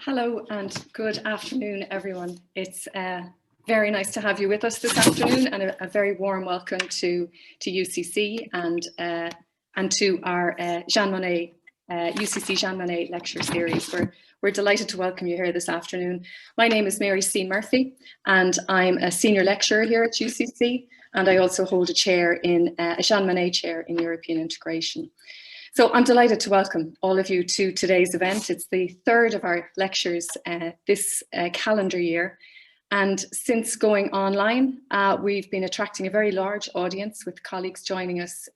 Hello and good afternoon, everyone. It's very nice to have you with us this afternoon, and a very warm welcome to UCC and to our Jean Monnet, UCC Jean Monnet lecture series. We're delighted to welcome you here this afternoon. My name is Mary C. Murphy, and I'm a senior lecturer here at UCC, and I also hold a chair in a Jean Monnet chair in European integration. So I'm delighted to welcome all of you to today's event. It's the third of our lectures this calendar year. And since going online, we've been attracting a very large audience with colleagues joining us,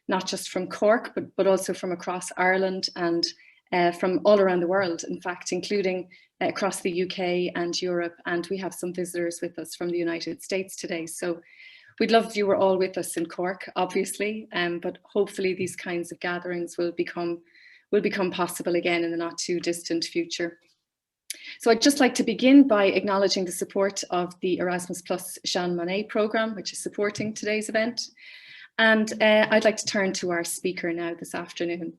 not just from Cork, but also from across Ireland and from all around the world, in fact, including across the UK and Europe. And we have some visitors with us from the United States today. So we'd love if you were all with us in Cork, obviously, but hopefully these kinds of gatherings will become possible again in the not too distant future. So I'd just like to begin by acknowledging the support of the Erasmus Plus Jean Monnet programme, which is supporting today's event. And I'd like to turn to our speaker now this afternoon.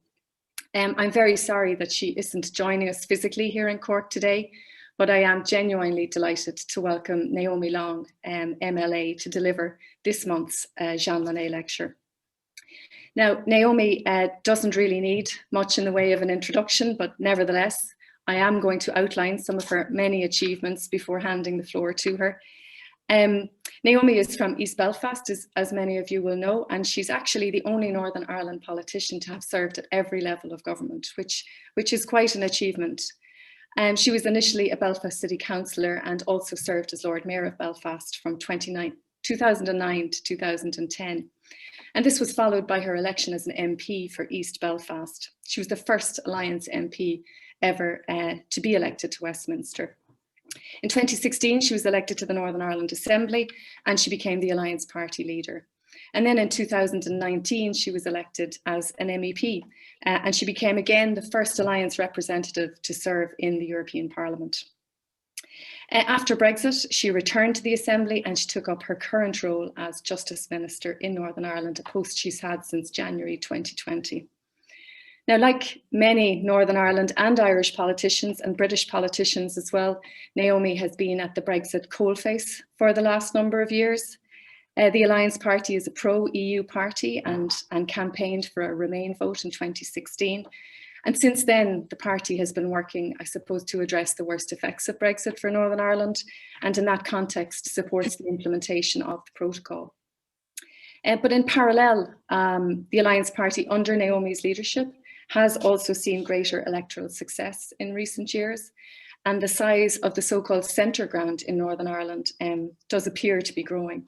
I'm very sorry that she isn't joining us physically here in Cork today, but I am genuinely delighted to welcome Naomi Long, MLA, to deliver this month's Jean Monnet lecture. Now, Naomi doesn't really need much in the way of an introduction, but nevertheless, I am going to outline some of her many achievements before handing the floor to her. Naomi is from East Belfast, as many of you will know, and she's actually the only Northern Ireland politician to have served at every level of government, which is quite an achievement. She was initially a Belfast City Councillor and also served as Lord Mayor of Belfast from 2009 to 2010. And this was followed by her election as an MP for East Belfast. She was the first Alliance MP ever to be elected to Westminster. In 2016, she was elected to the Northern Ireland Assembly and she became the Alliance Party leader. And then in 2019, she was elected as an MEP and she became again the first Alliance representative to serve in the European Parliament. After Brexit, she returned to the Assembly and she took up her current role as Justice Minister in Northern Ireland, a post she's had since January 2020. Now, like many Northern Ireland and Irish politicians and British politicians as well, Naomi has been at the Brexit coalface for the last number of years. The Alliance Party is a pro-EU party and campaigned for a Remain vote in 2016. And since then, the party has been working, I suppose, to address the worst effects of Brexit for Northern Ireland, and in that context supports the implementation of the protocol. But in parallel, the Alliance Party under Naomi's leadership has also seen greater electoral success in recent years. And the size of the so-called centre ground in Northern Ireland does appear to be growing.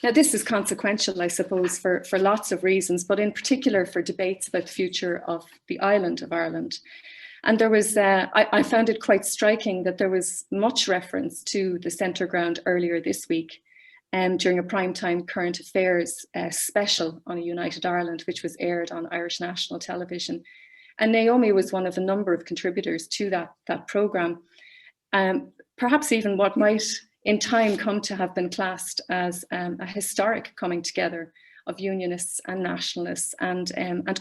Now, this is consequential, I suppose, for lots of reasons, but in particular for debates about the future of the island of Ireland. And there was, I found it quite striking that there was much reference to the centre ground earlier this week during a primetime current affairs special on a United Ireland, which was aired on Irish national television. And Naomi was one of a number of contributors to that programme, perhaps even what might in time come to have been classed as a historic coming together of unionists and nationalists and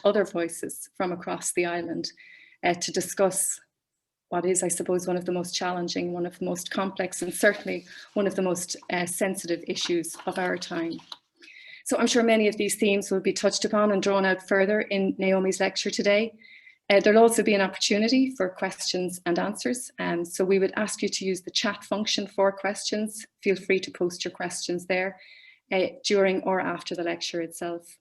other voices from across the island to discuss what is, I suppose, one of the most challenging, one of the most complex, and certainly one of the most sensitive issues of our time. So I'm sure many of these themes will be touched upon and drawn out further in Naomi's lecture today. There'll also be an opportunity for questions and answers. So we would ask you to use the chat function for questions. Feel free to post your questions there during or after the lecture itself.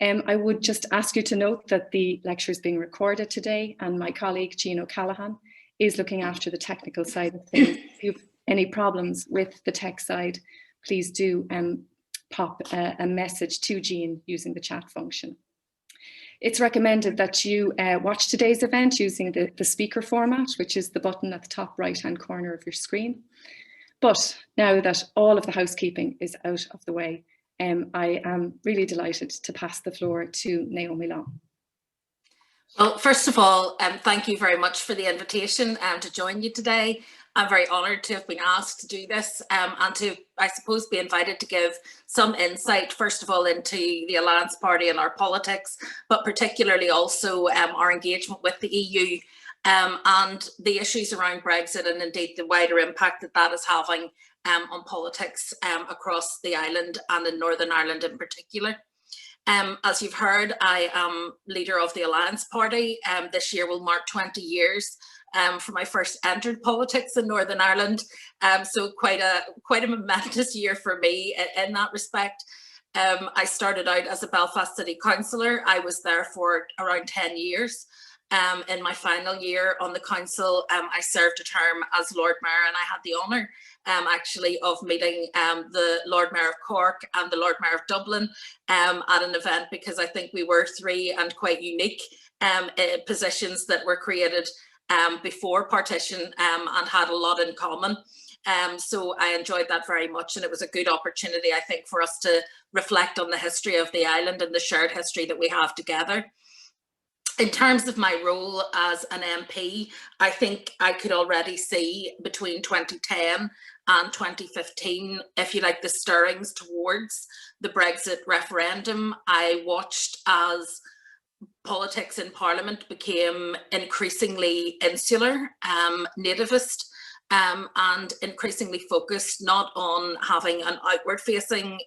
I would just ask you to note that the lecture is being recorded today and my colleague Jean O'Callaghan is looking after the technical side of things. If you have any problems with the tech side, please do pop a message to Jean using the chat function. It's recommended that you watch today's event using the speaker format, which is the button at the top right-hand corner of your screen. But now that all of the housekeeping is out of the way, I am really delighted to pass the floor to Naomi Long. Well, first of all, thank you very much for the invitation to join you today. I'm very honoured to have been asked to do this and to, I suppose, be invited to give some insight, first of all, into the Alliance Party and our politics, but particularly also our engagement with the EU and the issues around Brexit and indeed the wider impact that that is having on politics across the island and in Northern Ireland in particular. As you've heard, I am leader of the Alliance Party. This year will mark 20 years for my first entered politics in Northern Ireland. So quite a momentous year for me in that respect. I started out as a Belfast City Councillor. I was there for around 10 years. In my final year on the council, I served a term as Lord Mayor, and I had the honour actually of meeting the Lord Mayor of Cork and the Lord Mayor of Dublin at an event, because I think we were three and quite unique positions that were created before partition and had a lot in common. So I enjoyed that very much, and it was a good opportunity, I think, for us to reflect on the history of the island and the shared history that we have together. In terms of my role as an MP, I think I could already see between 2010 and 2015, if you like, the stirrings towards the Brexit referendum. I watched as politics in Parliament became increasingly insular, nativist, and increasingly focused not on having an outward facing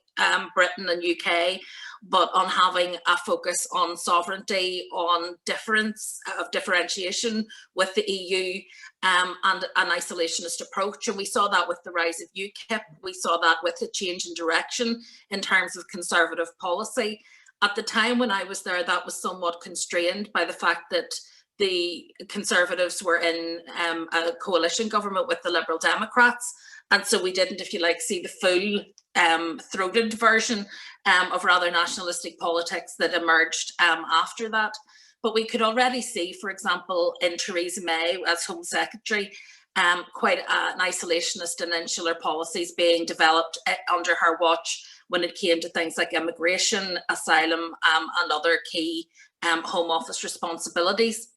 Britain and UK, but on having a focus on sovereignty, on differentiation with the EU, and an isolationist approach. And we saw that with the rise of UKIP. We saw that with the change in direction in terms of Conservative policy. At the time when I was there, that was somewhat constrained by the fact that the Conservatives were in a coalition government with the Liberal Democrats. And so we didn't, if you like, see the full throated version of rather nationalistic politics that emerged after that. But we could already see, for example, in Theresa May as Home Secretary, quite an isolationist and insular policies being developed under her watch when it came to things like immigration, asylum, and other key Home Office responsibilities.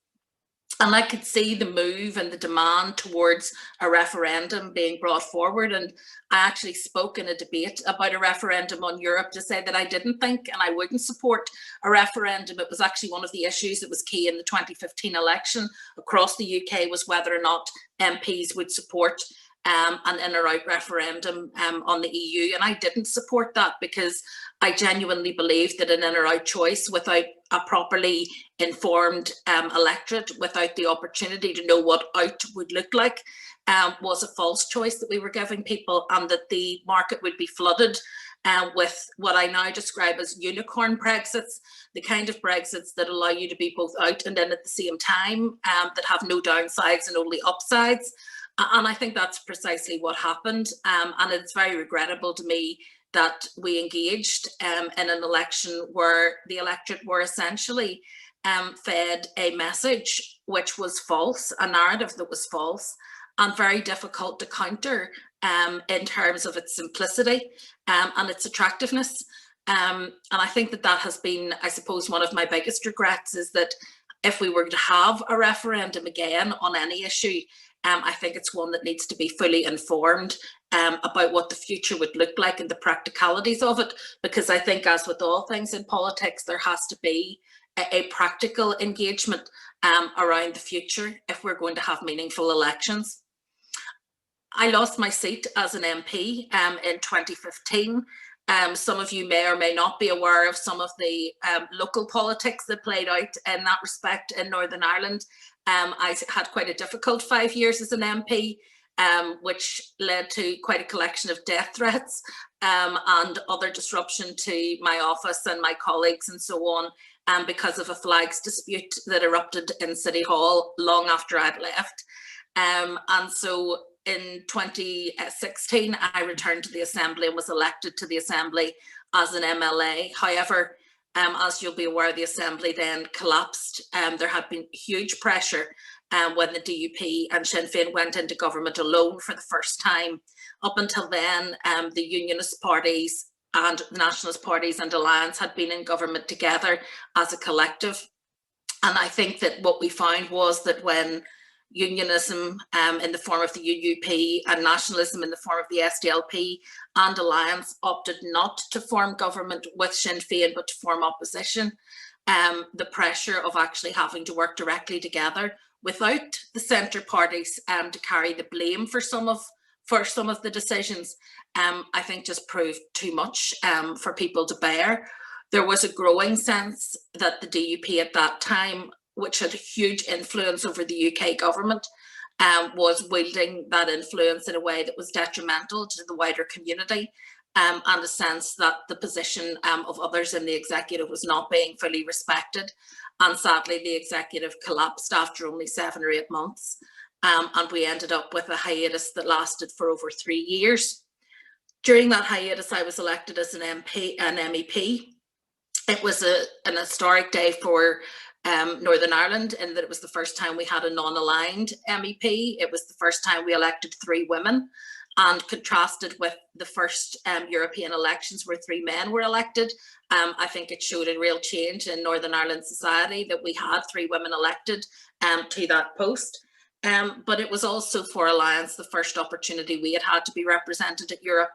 And I could see the move and the demand towards a referendum being brought forward. And I actually spoke in a debate about a referendum on Europe to say that I didn't think and I wouldn't support a referendum. It was actually one of the issues that was key in the 2015 election across the UK, was whether or not MPs would support an in or out referendum on the EU. And I didn't support that because I genuinely believed that an in or out choice without a properly informed electorate, without the opportunity to know what out would look like, was a false choice that we were giving people, and that the market would be flooded with what I now describe as unicorn Brexits, the kind of Brexits that allow you to be both out and in at the same time, that have no downsides and only upsides. And I think that's precisely what happened. And it's very regrettable to me that we engaged in an election where the electorate were essentially fed a message which was false, a narrative that was false, and very difficult to counter in terms of its simplicity and its attractiveness. And I think that that has been, I suppose, one of my biggest regrets, is that if we were to have a referendum again on any issue, I think it's one that needs to be fully informed about what the future would look like and the practicalities of it. Because I think, as with all things in politics, there has to be a practical engagement around the future if we're going to have meaningful elections. I lost my seat as an MP in 2015. Some of you may or may not be aware of some of the local politics that played out in that respect in Northern Ireland. I had quite a difficult 5 years as an MP, which led to quite a collection of death threats and other disruption to my office and my colleagues and so on, because of a flags dispute that erupted in City Hall long after I'd left. And so in 2016, I returned to the Assembly and was elected to the Assembly as an MLA. However, as you'll be aware, the Assembly then collapsed. There had been huge pressure when the DUP and Sinn Féin went into government alone for the first time. Up until then, the Unionist parties and the Nationalist parties and Alliance had been in government together as a collective. And I think that what we found was that when Unionism in the form of the UUP and nationalism in the form of the SDLP and Alliance opted not to form government with Sinn Féin but to form opposition, the pressure of actually having to work directly together without the centre parties to carry the blame for some of the decisions, I think just proved too much for people to bear. There was a growing sense that the DUP at that time, which had a huge influence over the UK government, was wielding that influence in a way that was detrimental to the wider community, and a sense that the position of others in the executive was not being fully respected. And sadly, the executive collapsed after only 7 or 8 months. And we ended up with a hiatus that lasted for over 3 years. During that hiatus, I was elected as an MEP. It was an historic day for Northern Ireland, in that it was the first time we had a non-aligned MEP. It was the first time we elected 3 women, and contrasted with the first European elections where 3 men were elected. I think it showed a real change in Northern Ireland society that we had 3 women elected to that post. But it was also for Alliance the first opportunity we had to be represented at Europe.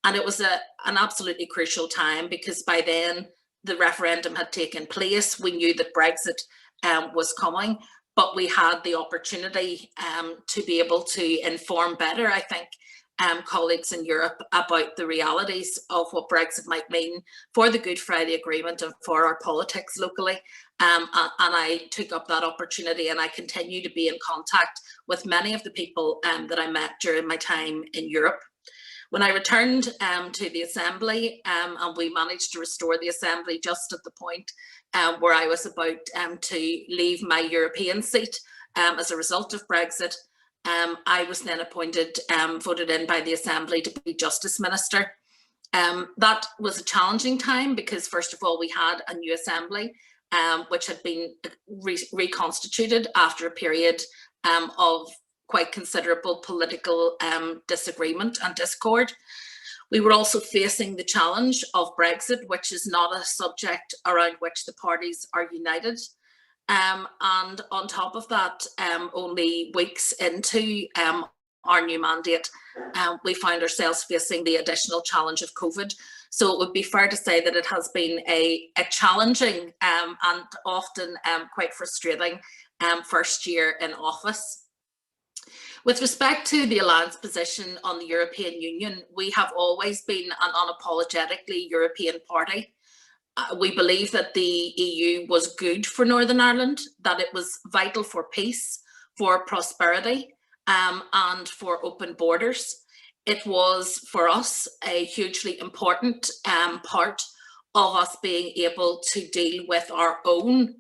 And it was an absolutely crucial time, because by then the referendum had taken place. We knew that Brexit was coming, but we had the opportunity to be able to inform better, I think, colleagues in Europe about the realities of what Brexit might mean for the Good Friday Agreement and for our politics locally. And I took up that opportunity, and I continue to be in contact with many of the people that I met during my time in Europe. When I returned to the Assembly, and we managed to restore the Assembly just at the point where I was about to leave my European seat as a result of Brexit, I was then appointed, voted in by the Assembly to be Justice Minister. That was a challenging time, because first of all, we had a new Assembly, which had been reconstituted after a period of quite considerable political disagreement and discord. We were also facing the challenge of Brexit, which is not a subject around which the parties are united. And on top of that, only weeks into our new mandate, we found ourselves facing the additional challenge of COVID. So it would be fair to say that it has been a challenging and often quite frustrating first year in office. With respect to the Alliance position on the European Union, we have always been an unapologetically European party. We believe that the EU was good for Northern Ireland, that it was vital for peace, for prosperity, and for open borders. It was, for us, a hugely important part of us being able to deal with our own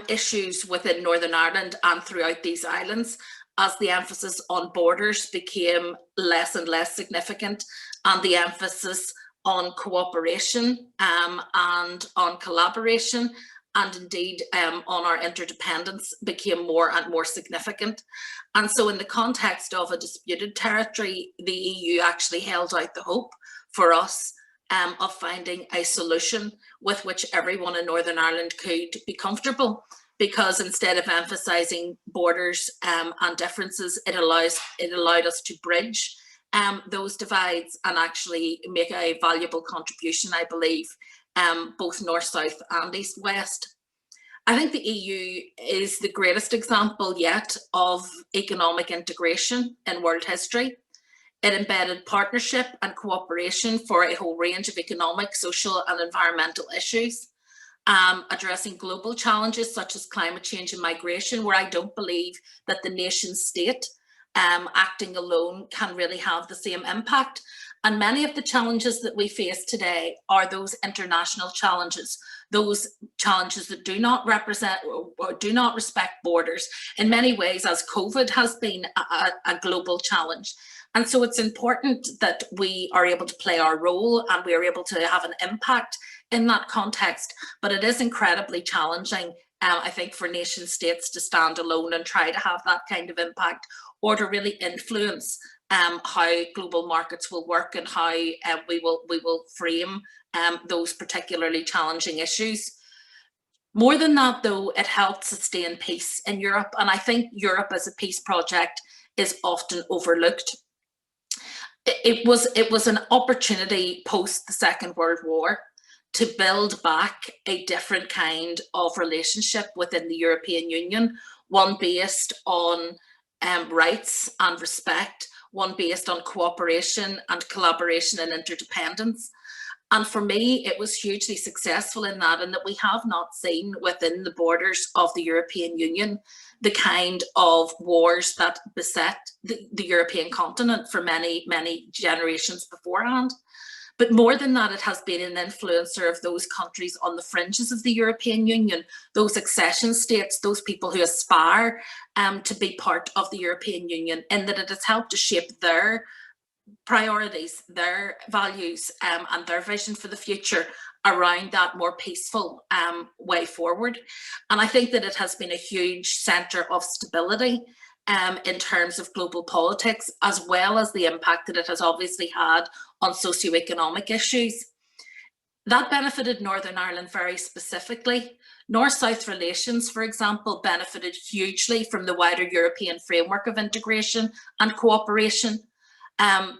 issues within Northern Ireland and throughout these islands, as the emphasis on borders became less and less significant, and the emphasis on cooperation and on collaboration, and indeed on our interdependence became more and more significant. And so in the context of a disputed territory, the EU actually held out the hope for us of finding a solution with which everyone in Northern Ireland could be comfortable, because instead of emphasising borders and differences, it allowed us to bridge those divides and actually make a valuable contribution, I believe, both north-south and east-west. I think the EU is the greatest example yet of economic integration in world history. It embedded partnership and cooperation for a whole range of economic, social and environmental issues, addressing global challenges such as climate change and migration, where I don't believe that the nation state acting alone can really have the same impact. And many of the challenges that we face today are those international challenges, those challenges that do not represent or do not respect borders in many ways, as COVID has been a global challenge. And so it's important that we are able to play our role and we are able to have an impact in that context. But it is incredibly challenging, I think, for nation states to stand alone and try to have that kind of impact, or to really influence how global markets will work and how we will frame those particularly challenging issues. More than that, though, it helped sustain peace in Europe. And I think Europe as a peace project is often overlooked. It was an opportunity post the Second World War to build back a different kind of relationship within the European Union, one based on rights and respect, one based on cooperation and collaboration and interdependence. And for me, it was hugely successful in that, and that we have not seen within the borders of the European Union the kind of wars that beset the European continent for many, many generations beforehand. But more than that, it has been an influencer of those countries on the fringes of the European Union, those accession states, those people who aspire to be part of the European Union, in that it has helped to shape their priorities, their values, and their vision for the future around that more peaceful way forward. And I think that it has been a huge centre of stability in terms of global politics, as well as the impact that it has obviously had on socioeconomic issues. That benefited Northern Ireland very specifically. North-South relations, for example, benefited hugely from the wider European framework of integration and cooperation.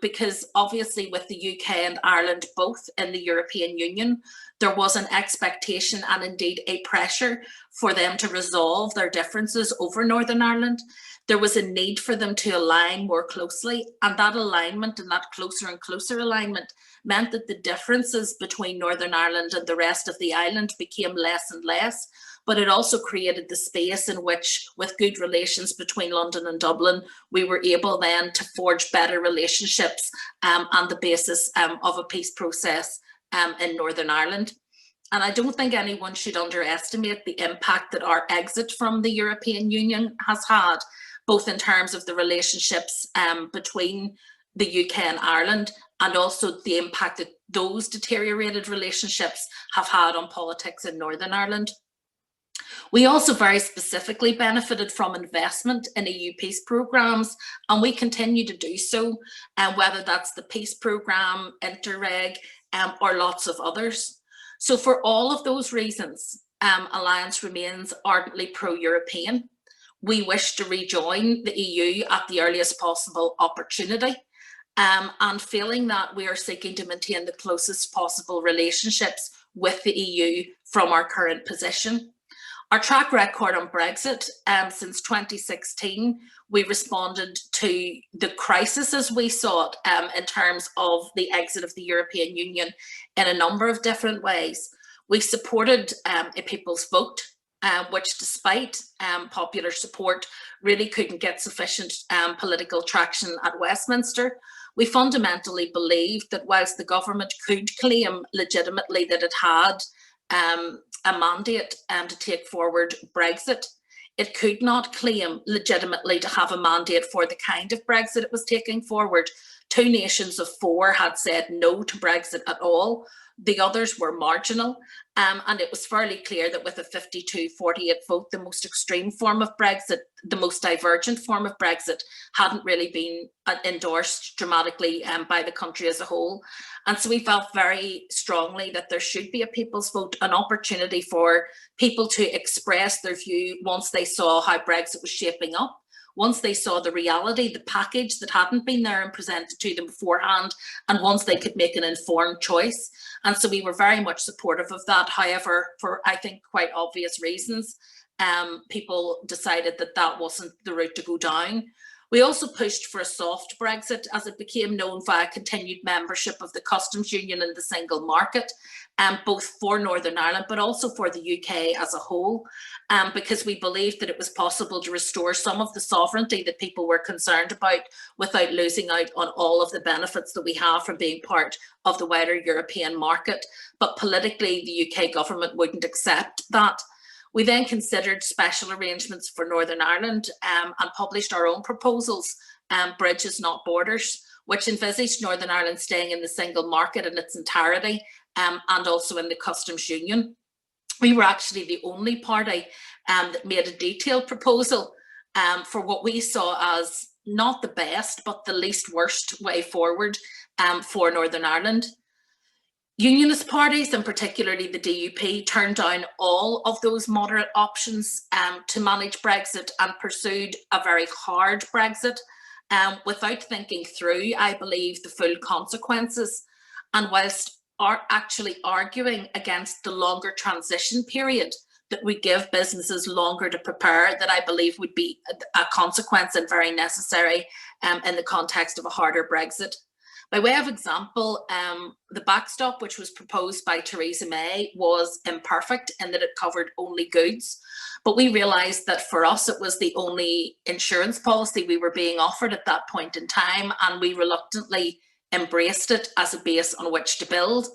Because obviously with the UK and Ireland both in the European Union, there was an expectation and indeed a pressure for them to resolve their differences over Northern Ireland. There was a need for them to align more closely, and that alignment and that closer and closer alignment meant that the differences between Northern Ireland and the rest of the island became less and less. But it also created the space in which, with good relations between London and Dublin, we were able then to forge better relationships on the basis of a peace process in Northern Ireland. And I don't think anyone should underestimate the impact that our exit from the European Union has had, both in terms of the relationships between the UK and Ireland, and also the impact that those deteriorated relationships have had on politics in Northern Ireland. We also very specifically benefited from investment in EU peace programmes, and we continue to do so, whether that's the peace programme, Interreg, or lots of others. So for all of those reasons, Alliance remains ardently pro-European. We wish to rejoin the EU at the earliest possible opportunity, and feeling that we are seeking to maintain the closest possible relationships with the EU from our current position. Our track record on Brexit, since 2016, we responded to the crisis as we saw it in terms of the exit of the European Union in a number of different ways. We supported a people's vote, which despite popular support really couldn't get sufficient political traction at Westminster. We fundamentally believed that whilst the government could claim legitimately that it had a mandate to take forward Brexit, it could not claim legitimately to have a mandate for the kind of Brexit it was taking forward. 2 nations of 4 had said no to Brexit at all. The others were marginal, and it was fairly clear that with a 52-48 vote, the most extreme form of Brexit, the most divergent form of Brexit, hadn't really been endorsed dramatically by the country as a whole. And so we felt very strongly that there should be a people's vote, an opportunity for people to express their view once they saw how Brexit was shaping up. Once they saw the reality, the package that hadn't been there and presented to them beforehand, and once they could make an informed choice. And so we were very much supportive of that. However, for I think quite obvious reasons, people decided that that wasn't the route to go down. We also pushed for a soft Brexit as it became known via continued membership of the customs union and the single market, both for Northern Ireland, but also for the UK as a whole, because we believed that it was possible to restore some of the sovereignty that people were concerned about without losing out on all of the benefits that we have from being part of the wider European market. But politically, the UK government wouldn't accept that. We then considered special arrangements for Northern Ireland and published our own proposals, Bridges Not Borders, which envisaged Northern Ireland staying in the single market in its entirety and also in the customs union. We were actually the only party that made a detailed proposal for what we saw as not the best, but the least worst way forward for Northern Ireland. Unionist parties, and particularly the DUP, turned down all of those moderate options to manage Brexit and pursued a very hard Brexit without thinking through, I believe, the full consequences. And whilst actually arguing against the longer transition period that we give businesses longer to prepare, that I believe would be a consequence and very necessary in the context of a harder Brexit. By way of example, the backstop, which was proposed by Theresa May, was imperfect in that it covered only goods. But we realised that for us, it was the only insurance policy we were being offered at that point in time, and we reluctantly embraced it as a base on which to build.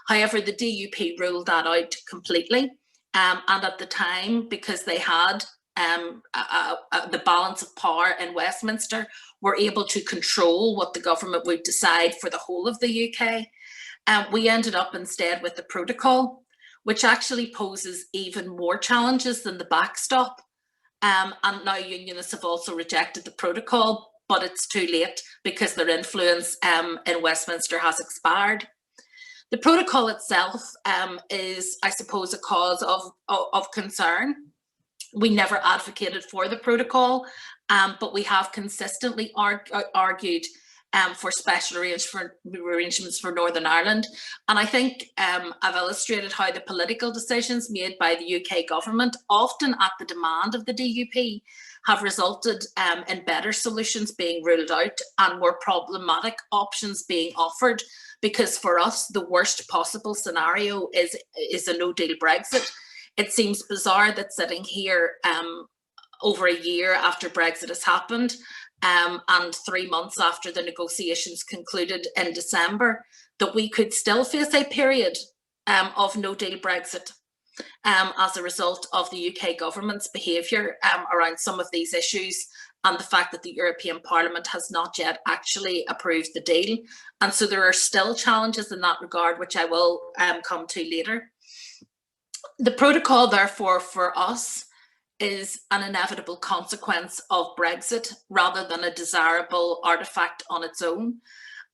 However, the DUP ruled that out completely. And at the time, because they had the balance of power in Westminster, were able to control what the government would decide for the whole of the UK. We ended up instead with the protocol, which actually poses even more challenges than the backstop. And now unionists have also rejected the protocol, but it's too late because their influence in Westminster has expired. The protocol itself is, I suppose, a cause of concern. We never advocated for the protocol, but we have consistently argued for special arrangements for Northern Ireland. And I think I've illustrated how the political decisions made by the UK government, often at the demand of the DUP, have resulted in better solutions being ruled out and more problematic options being offered. Because for us, the worst possible scenario is a no-deal Brexit. It seems bizarre that sitting here over a year after Brexit has happened and 3 months after the negotiations concluded in December, that we could still face a period of no-deal Brexit as a result of the UK government's behaviour around some of these issues, and the fact that the European Parliament has not yet actually approved the deal. And so there are still challenges in that regard, which I will come to later. The protocol, therefore, for us is an inevitable consequence of Brexit rather than a desirable artefact on its own.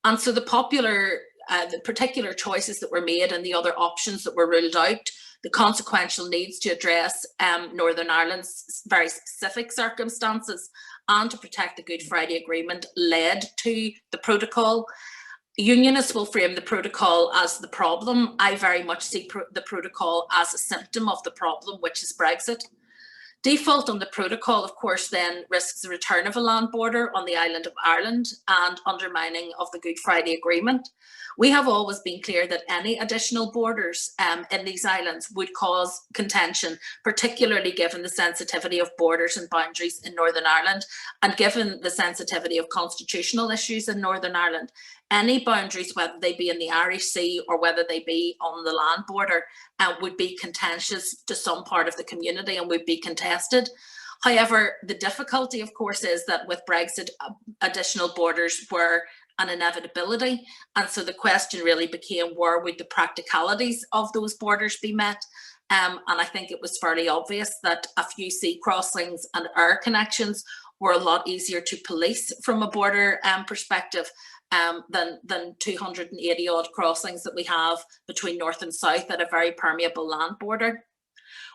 And so the particular choices that were made and the other options that were ruled out, the consequential needs to address Northern Ireland's very specific circumstances and to protect the Good Friday Agreement led to the protocol. Unionists will frame the protocol as the problem. I very much see the protocol as a symptom of the problem, which is Brexit. Default on the protocol, of course, then risks the return of a land border on the island of Ireland and undermining of the Good Friday Agreement. We have always been clear that any additional borders in these islands would cause contention, particularly given the sensitivity of borders and boundaries in Northern Ireland, and given the sensitivity of constitutional issues in Northern Ireland. Any boundaries, whether they be in the Irish Sea or whether they be on the land border, would be contentious to some part of the community and would be contested. However, the difficulty, of course, is that with Brexit, additional borders were an inevitability. And so the question really became, where would the practicalities of those borders be met? And I think it was fairly obvious that a few sea crossings and air connections were a lot easier to police from a border perspective than 280 odd crossings that we have between north and south at a very permeable land border.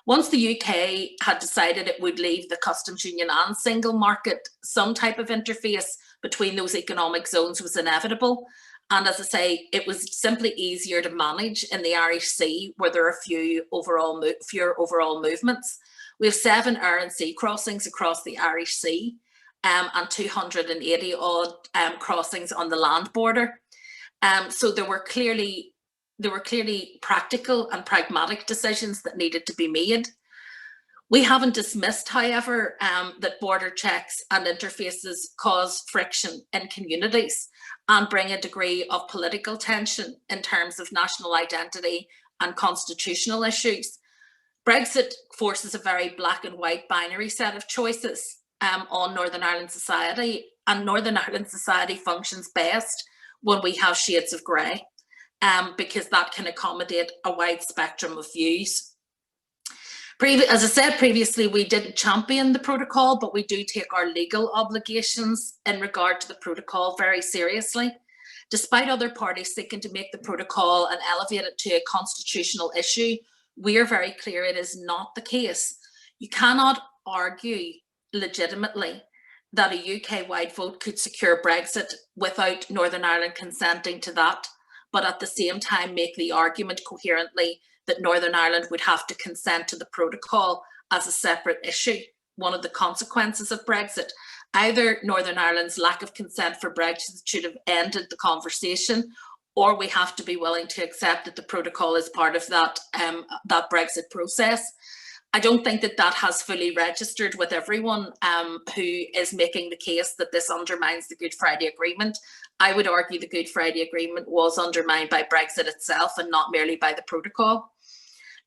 Once the UK had decided it would leave the customs union and single market, some type of interface between those economic zones was inevitable. And as I say, it was simply easier to manage in the Irish Sea, where there are fewer overall movements. We have 7 air and sea crossings across the Irish Sea and 280 odd crossings on the land border. So there were clearly practical and pragmatic decisions that needed to be made. We haven't dismissed, however, that border checks and interfaces cause friction in communities and bring a degree of political tension in terms of national identity and constitutional issues. Brexit forces a very black and white binary set of choices on Northern Ireland society, and Northern Ireland society functions best when we have shades of grey, because that can accommodate a wide spectrum of views. As I said previously, we didn't champion the protocol, but we do take our legal obligations in regard to the protocol very seriously. Despite other parties seeking to make the protocol and elevate it to a constitutional issue, we are very clear it is not the case. You cannot argue legitimately that a UK-wide vote could secure Brexit without Northern Ireland consenting to that, but at the same time make the argument coherently that Northern Ireland would have to consent to the protocol as a separate issue, one of the consequences of Brexit. Either Northern Ireland's lack of consent for Brexit should have ended the conversation, or we have to be willing to accept that the protocol is part of that Brexit process. I don't think that that has fully registered with everyone who is making the case that this undermines the Good Friday Agreement. I would argue the Good Friday Agreement was undermined by Brexit itself and not merely by the protocol.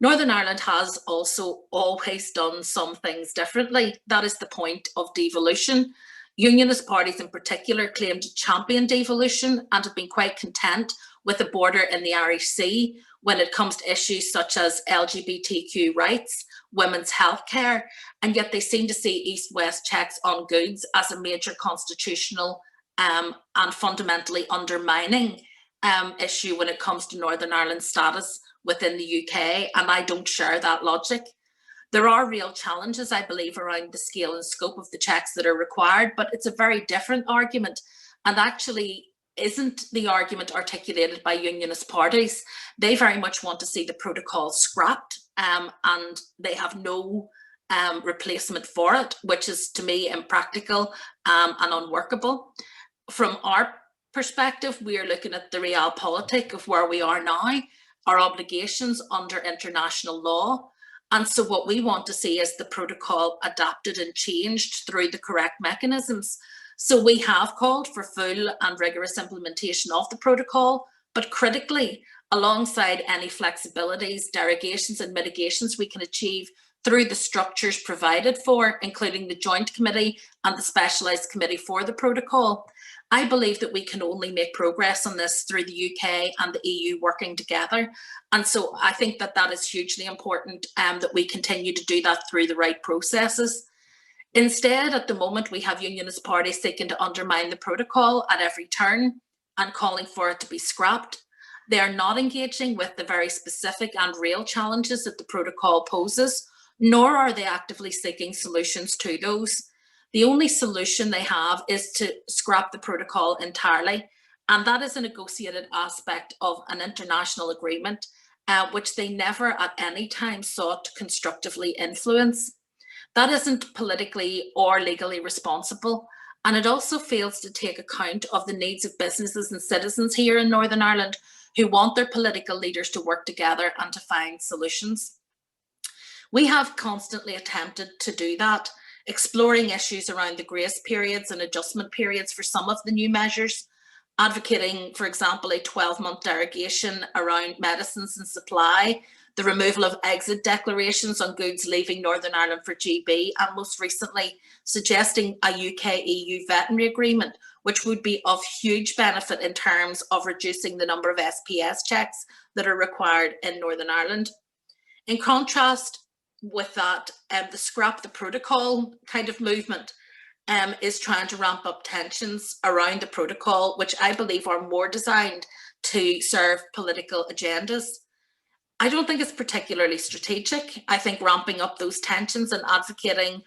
Northern Ireland has also always done some things differently. That is the point of devolution. Unionist parties in particular claim to champion devolution and have been quite content with the border in the Irish Sea when it comes to issues such as LGBTQ rights, women's healthcare, and yet they seem to see east-west checks on goods as a major constitutional and fundamentally undermining issue when it comes to Northern Ireland's status within the UK, and I don't share that logic. There are real challenges, I believe, around the scale and scope of the checks that are required, but it's a very different argument, and actually isn't the argument articulated by unionist parties. They very much want to see the protocol scrapped, and they have no replacement for it, which is to me impractical and unworkable. From our perspective, we are looking at the realpolitik of where we are now, our obligations under international law. And so what we want to see is the protocol adapted and changed through the correct mechanisms. So we have called for full and rigorous implementation of the protocol, but critically, alongside any flexibilities, derogations and mitigations we can achieve through the structures provided for, including the Joint Committee and the Specialised Committee for the protocol. I believe that we can only make progress on this through the UK and the EU working together. And so I think that that is hugely important, that we continue to do that through the right processes. Instead, at the moment, we have unionist parties seeking to undermine the protocol at every turn and calling for it to be scrapped. They are not engaging with the very specific and real challenges that the protocol poses, nor are they actively seeking solutions to those. The only solution they have is to scrap the protocol entirely, and that is a negotiated aspect of an international agreement, which they never at any time sought to constructively influence. That isn't politically or legally responsible, and it also fails to take account of the needs of businesses and citizens here in Northern Ireland who want their political leaders to work together and to find solutions. We have constantly attempted to do that, exploring issues around the grace periods and adjustment periods for some of the new measures, advocating, for example, a 12-month derogation around medicines and supply, the removal of exit declarations on goods leaving Northern Ireland for GB, and most recently suggesting a UK-EU veterinary agreement, which would be of huge benefit in terms of reducing the number of SPS checks that are required in Northern Ireland. In contrast with that, the scrap the protocol kind of movement is trying to ramp up tensions around the protocol, which I believe are more designed to serve political agendas. I don't think it's particularly strategic. I think ramping up those tensions and advocating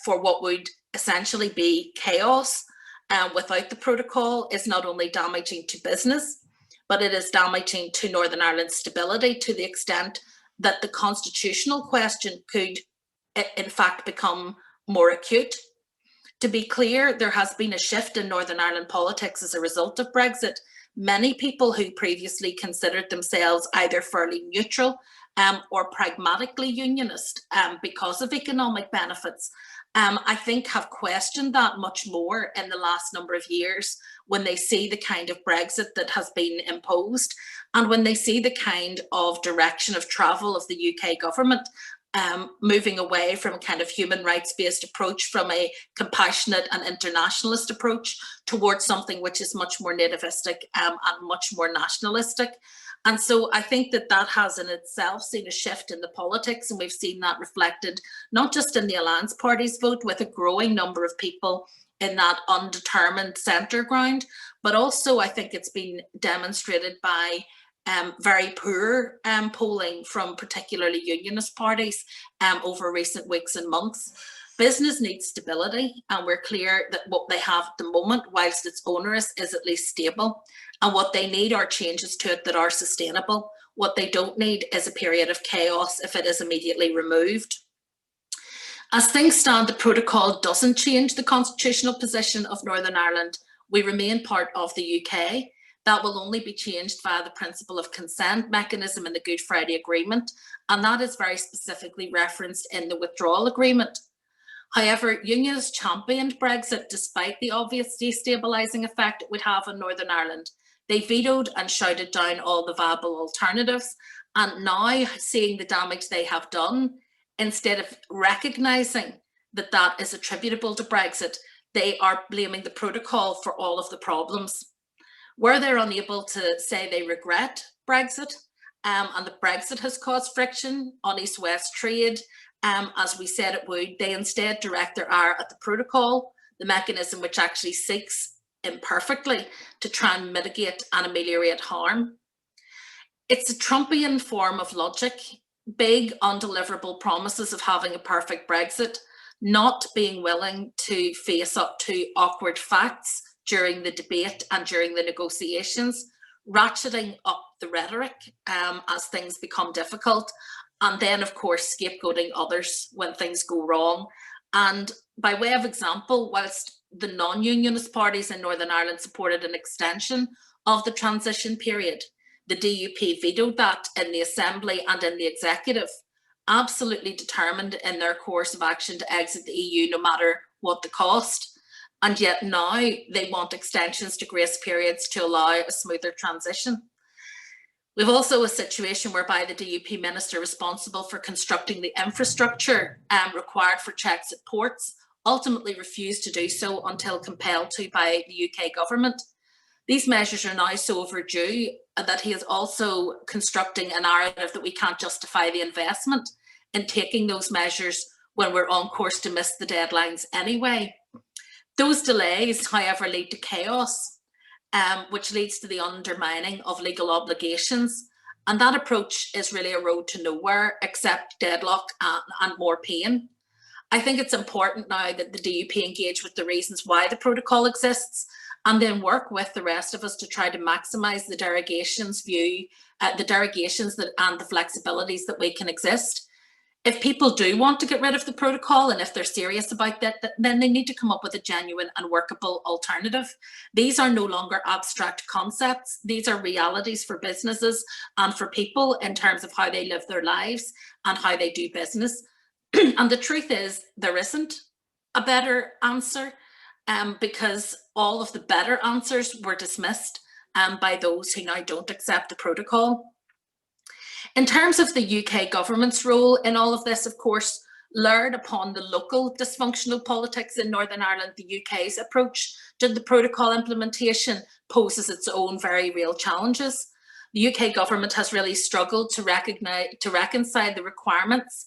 for what would essentially be chaos without the protocol is not only damaging to business, but it is damaging to Northern Ireland's stability to the extent that the constitutional question could in fact become more acute. To be clear, there has been a shift in Northern Ireland politics as a result of Brexit. Many people who previously considered themselves either fairly neutral or pragmatically unionist because of economic benefits, I think have questioned that much more in the last number of years when they see the kind of Brexit that has been imposed and when they see the kind of direction of travel of the UK government, moving away from a kind of human rights-based approach, from a compassionate and internationalist approach towards something which is much more nativistic and much more nationalistic. And so I think that that has in itself seen a shift in the politics, and we've seen that reflected not just in the Alliance Party's vote with a growing number of people in that undetermined centre ground, but also I think it's been demonstrated by very poor polling from particularly unionist parties over recent weeks and months. Business needs stability, and we're clear that what they have at the moment, whilst it's onerous, is at least stable. And what they need are changes to it that are sustainable. What they don't need is a period of chaos if it is immediately removed. As things stand, the protocol doesn't change the constitutional position of Northern Ireland. We remain part of the UK. That will only be changed via the principle of consent mechanism in the Good Friday Agreement, and that is very specifically referenced in the withdrawal agreement. However, unionists championed Brexit despite the obvious destabilising effect it would have on Northern Ireland. They vetoed and shouted down all the viable alternatives, and now, seeing the damage they have done, instead of recognising that that is attributable to Brexit, they are blaming the protocol for all of the problems. Where they're unable to say they regret Brexit, and that Brexit has caused friction on East-West trade, as we said it would, they instead direct their ire at the protocol, the mechanism which actually seeks imperfectly to try and mitigate and ameliorate harm. It's a Trumpian form of logic, big undeliverable promises of having a perfect Brexit, not being willing to face up to awkward facts during the debate and during the negotiations, ratcheting up the rhetoric as things become difficult, and then of course scapegoating others when things go wrong. And by way of example, whilst the non-unionist parties in Northern Ireland supported an extension of the transition period, the DUP vetoed that in the Assembly and in the Executive, absolutely determined in their course of action to exit the EU no matter what the cost. And yet now they want extensions to grace periods to allow a smoother transition. We've also a situation whereby the DUP minister responsible for constructing the infrastructure required for checks at ports ultimately refused to do so until compelled to by the UK government. These measures are now so overdue that he is also constructing a narrative that we can't justify the investment in taking those measures when we're on course to miss the deadlines anyway. Those delays, however, lead to chaos, which leads to the undermining of legal obligations. And that approach is really a road to nowhere except deadlock and more pain. I think it's important now that the DUP engage with the reasons why the protocol exists and then work with the rest of us to try to maximise the derogations and the flexibilities that we can exist. If people do want to get rid of the protocol and if they're serious about that, then they need to come up with a genuine and workable alternative. These are no longer abstract concepts. These are realities for businesses and for people in terms of how they live their lives and how they do business. And the truth is, there isn't a better answer because all of the better answers were dismissed by those who now don't accept the protocol. In terms of the UK government's role in all of this, of course, lured upon the local dysfunctional politics in Northern Ireland, the UK's approach to the protocol implementation poses its own very real challenges. The UK government has really struggled to reconcile the requirements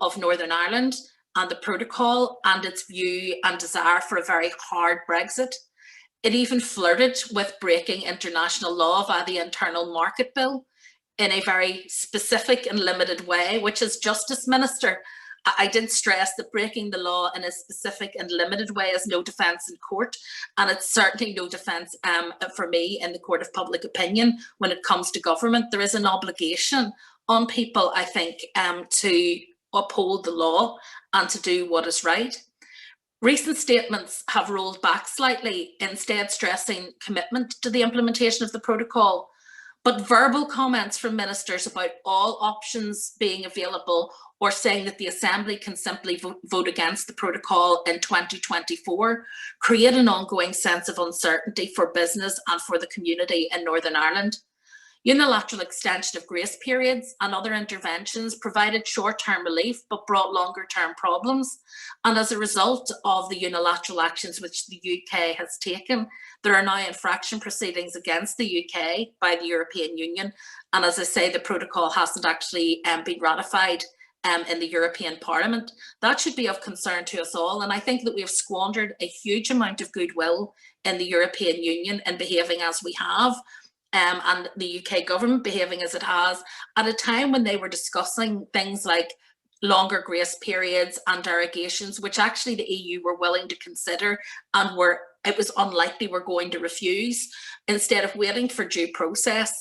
of Northern Ireland and the protocol and its view and desire for a very hard Brexit. It even flirted with breaking international law via the Internal Market Bill in a very specific and limited way, which as Justice Minister, I did stress that breaking the law in a specific and limited way is no defence in court, and it's certainly no defence for me in the court of public opinion when it comes to government. There is an obligation on people, I think, to uphold the law and to do what is right. Recent statements have rolled back slightly, instead stressing commitment to the implementation of the protocol. But verbal comments from ministers about all options being available or saying that the Assembly can simply vote against the protocol in 2024 create an ongoing sense of uncertainty for business and for the community in Northern Ireland. Unilateral extension of grace periods and other interventions provided short-term relief but brought longer-term problems. And as a result of the unilateral actions which the UK has taken, there are now infraction proceedings against the UK by the European Union. And as I say, the protocol hasn't actually been ratified in the European Parliament. That should be of concern to us all. And I think that we have squandered a huge amount of goodwill in the European Union in behaving as we have. And the UK government behaving as it has at a time when they were discussing things like longer grace periods and derogations, which actually the EU were willing to consider and were it was unlikely we're going to refuse, instead of waiting for due process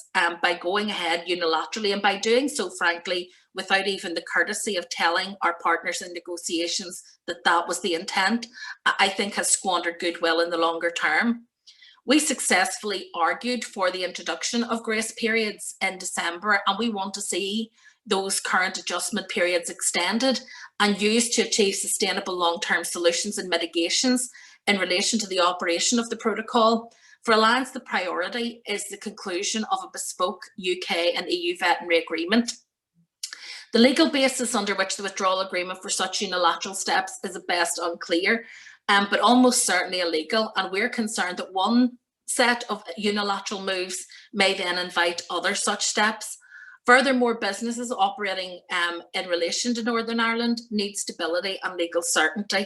by going ahead unilaterally, and by doing so, frankly, without even the courtesy of telling our partners in negotiations that that was the intent, I think has squandered goodwill in the longer term. We successfully argued for the introduction of grace periods in December, and we want to see those current adjustment periods extended and used to achieve sustainable long-term solutions and mitigations in relation to the operation of the protocol. For Alliance, the priority is the conclusion of a bespoke UK and EU veterinary agreement. The legal basis under which the withdrawal agreement for such unilateral steps is at best unclear, but almost certainly illegal, and we're concerned that one set of unilateral moves may then invite other such steps. Furthermore, businesses operating in relation to Northern Ireland need stability and legal certainty.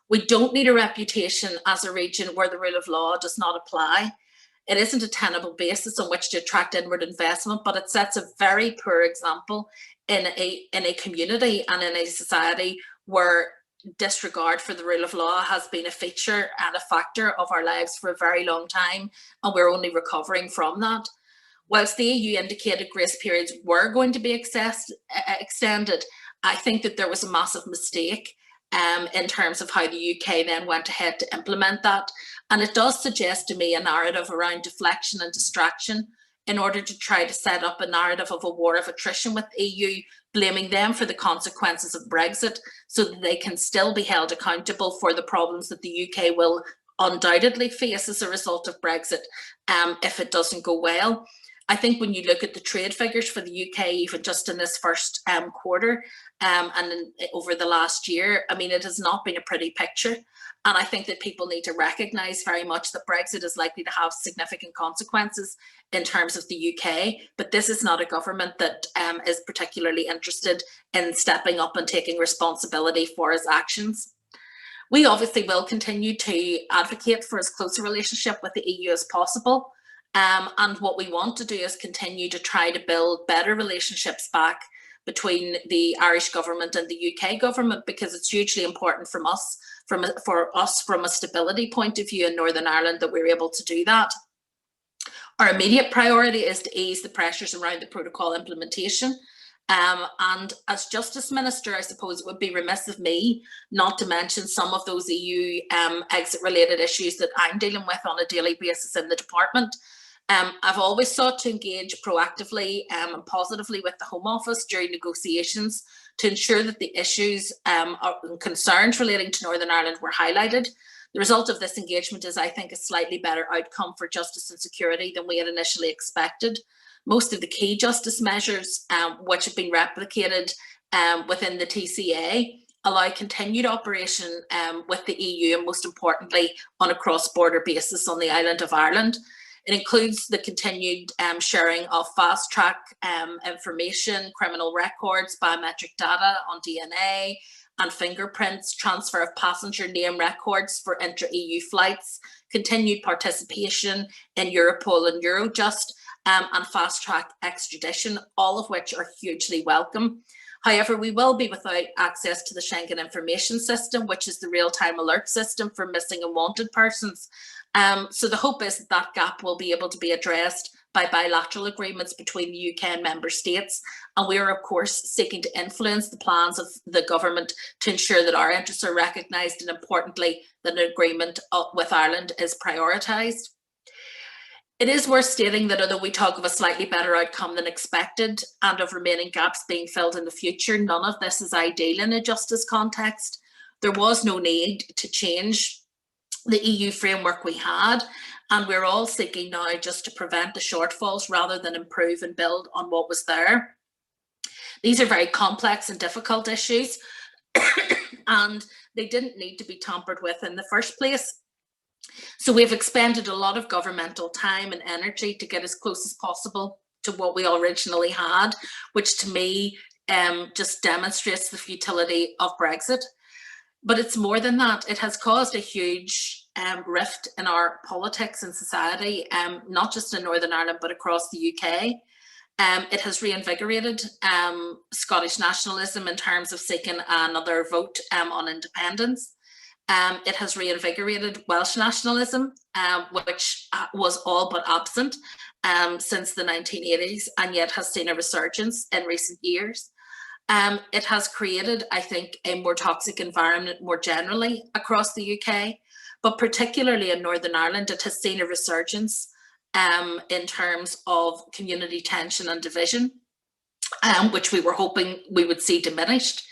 We don't need a reputation as a region where the rule of law does not apply. It isn't a tenable basis on which to attract inward investment, but it sets a very poor example in a community and in a society where disregard for the rule of law has been a feature and a factor of our lives for a very long time, and we're only recovering from that. Whilst the EU indicated grace periods were going to be extended, I think that there was a massive mistake in terms of how the UK then went ahead to implement that. And it does suggest to me a narrative around deflection and distraction in order to try to set up a narrative of a war of attrition with the EU, blaming them for the consequences of Brexit so that they can still be held accountable for the problems that the UK will undoubtedly face as a result of Brexit if it doesn't go well. I think when you look at the trade figures for the UK, even just in this first quarter over the last year, I mean, it has not been a pretty picture. And I think that people need to recognise very much that Brexit is likely to have significant consequences in terms of the UK. But this is not a government that is particularly interested in stepping up and taking responsibility for its actions. We obviously will continue to advocate for as close a relationship with the EU as possible. And what we want to do is continue to try to build better relationships back between the Irish government and the UK government, because it's hugely important for us from a stability point of view in Northern Ireland that we're able to do that. Our immediate priority is to ease the pressures around the protocol implementation. And as Justice Minister, I suppose it would be remiss of me not to mention some of those EU exit related issues that I'm dealing with on a daily basis in the department. I've always sought to engage proactively and positively with the Home Office during negotiations to ensure that the issues and concerns relating to Northern Ireland were highlighted. The result of this engagement is, I think, a slightly better outcome for justice and security than we had initially expected. Most of the key justice measures, which have been replicated within the TCA, allow continued operation with the EU, and most importantly, on a cross-border basis on the island of Ireland. It includes the continued sharing of fast-track information, criminal records, biometric data on DNA and fingerprints, transfer of passenger name records for intra-EU flights, continued participation in Europol and Eurojust, and fast-track extradition, all of which are hugely welcome. However, we will be without access to the Schengen Information System, which is the real-time alert system for missing and wanted persons. So the hope is that that gap will be able to be addressed by bilateral agreements between the UK and member states. And we are, of course, seeking to influence the plans of the government to ensure that our interests are recognised, and importantly, that an agreement with Ireland is prioritised. It is worth stating that although we talk of a slightly better outcome than expected and of remaining gaps being filled in the future, none of this is ideal in a justice context. There was no need to change the EU framework we had, and we're all seeking now just to prevent the shortfalls rather than improve and build on what was there. These are very complex and difficult issues, and they didn't need to be tampered with in the first place. So we've expended a lot of governmental time and energy to get as close as possible to what we originally had, which to me just demonstrates the futility of Brexit. But it's more than that. It has caused a huge rift in our politics and society, not just in Northern Ireland, but across the UK. It has reinvigorated Scottish nationalism in terms of seeking another vote on independence. It has reinvigorated Welsh nationalism, which was all but absent since the 1980s, and yet has seen a resurgence in recent years. It has created, I think, a more toxic environment more generally across the UK, but particularly in Northern Ireland, it has seen a resurgence in terms of community tension and division, which we were hoping we would see diminished.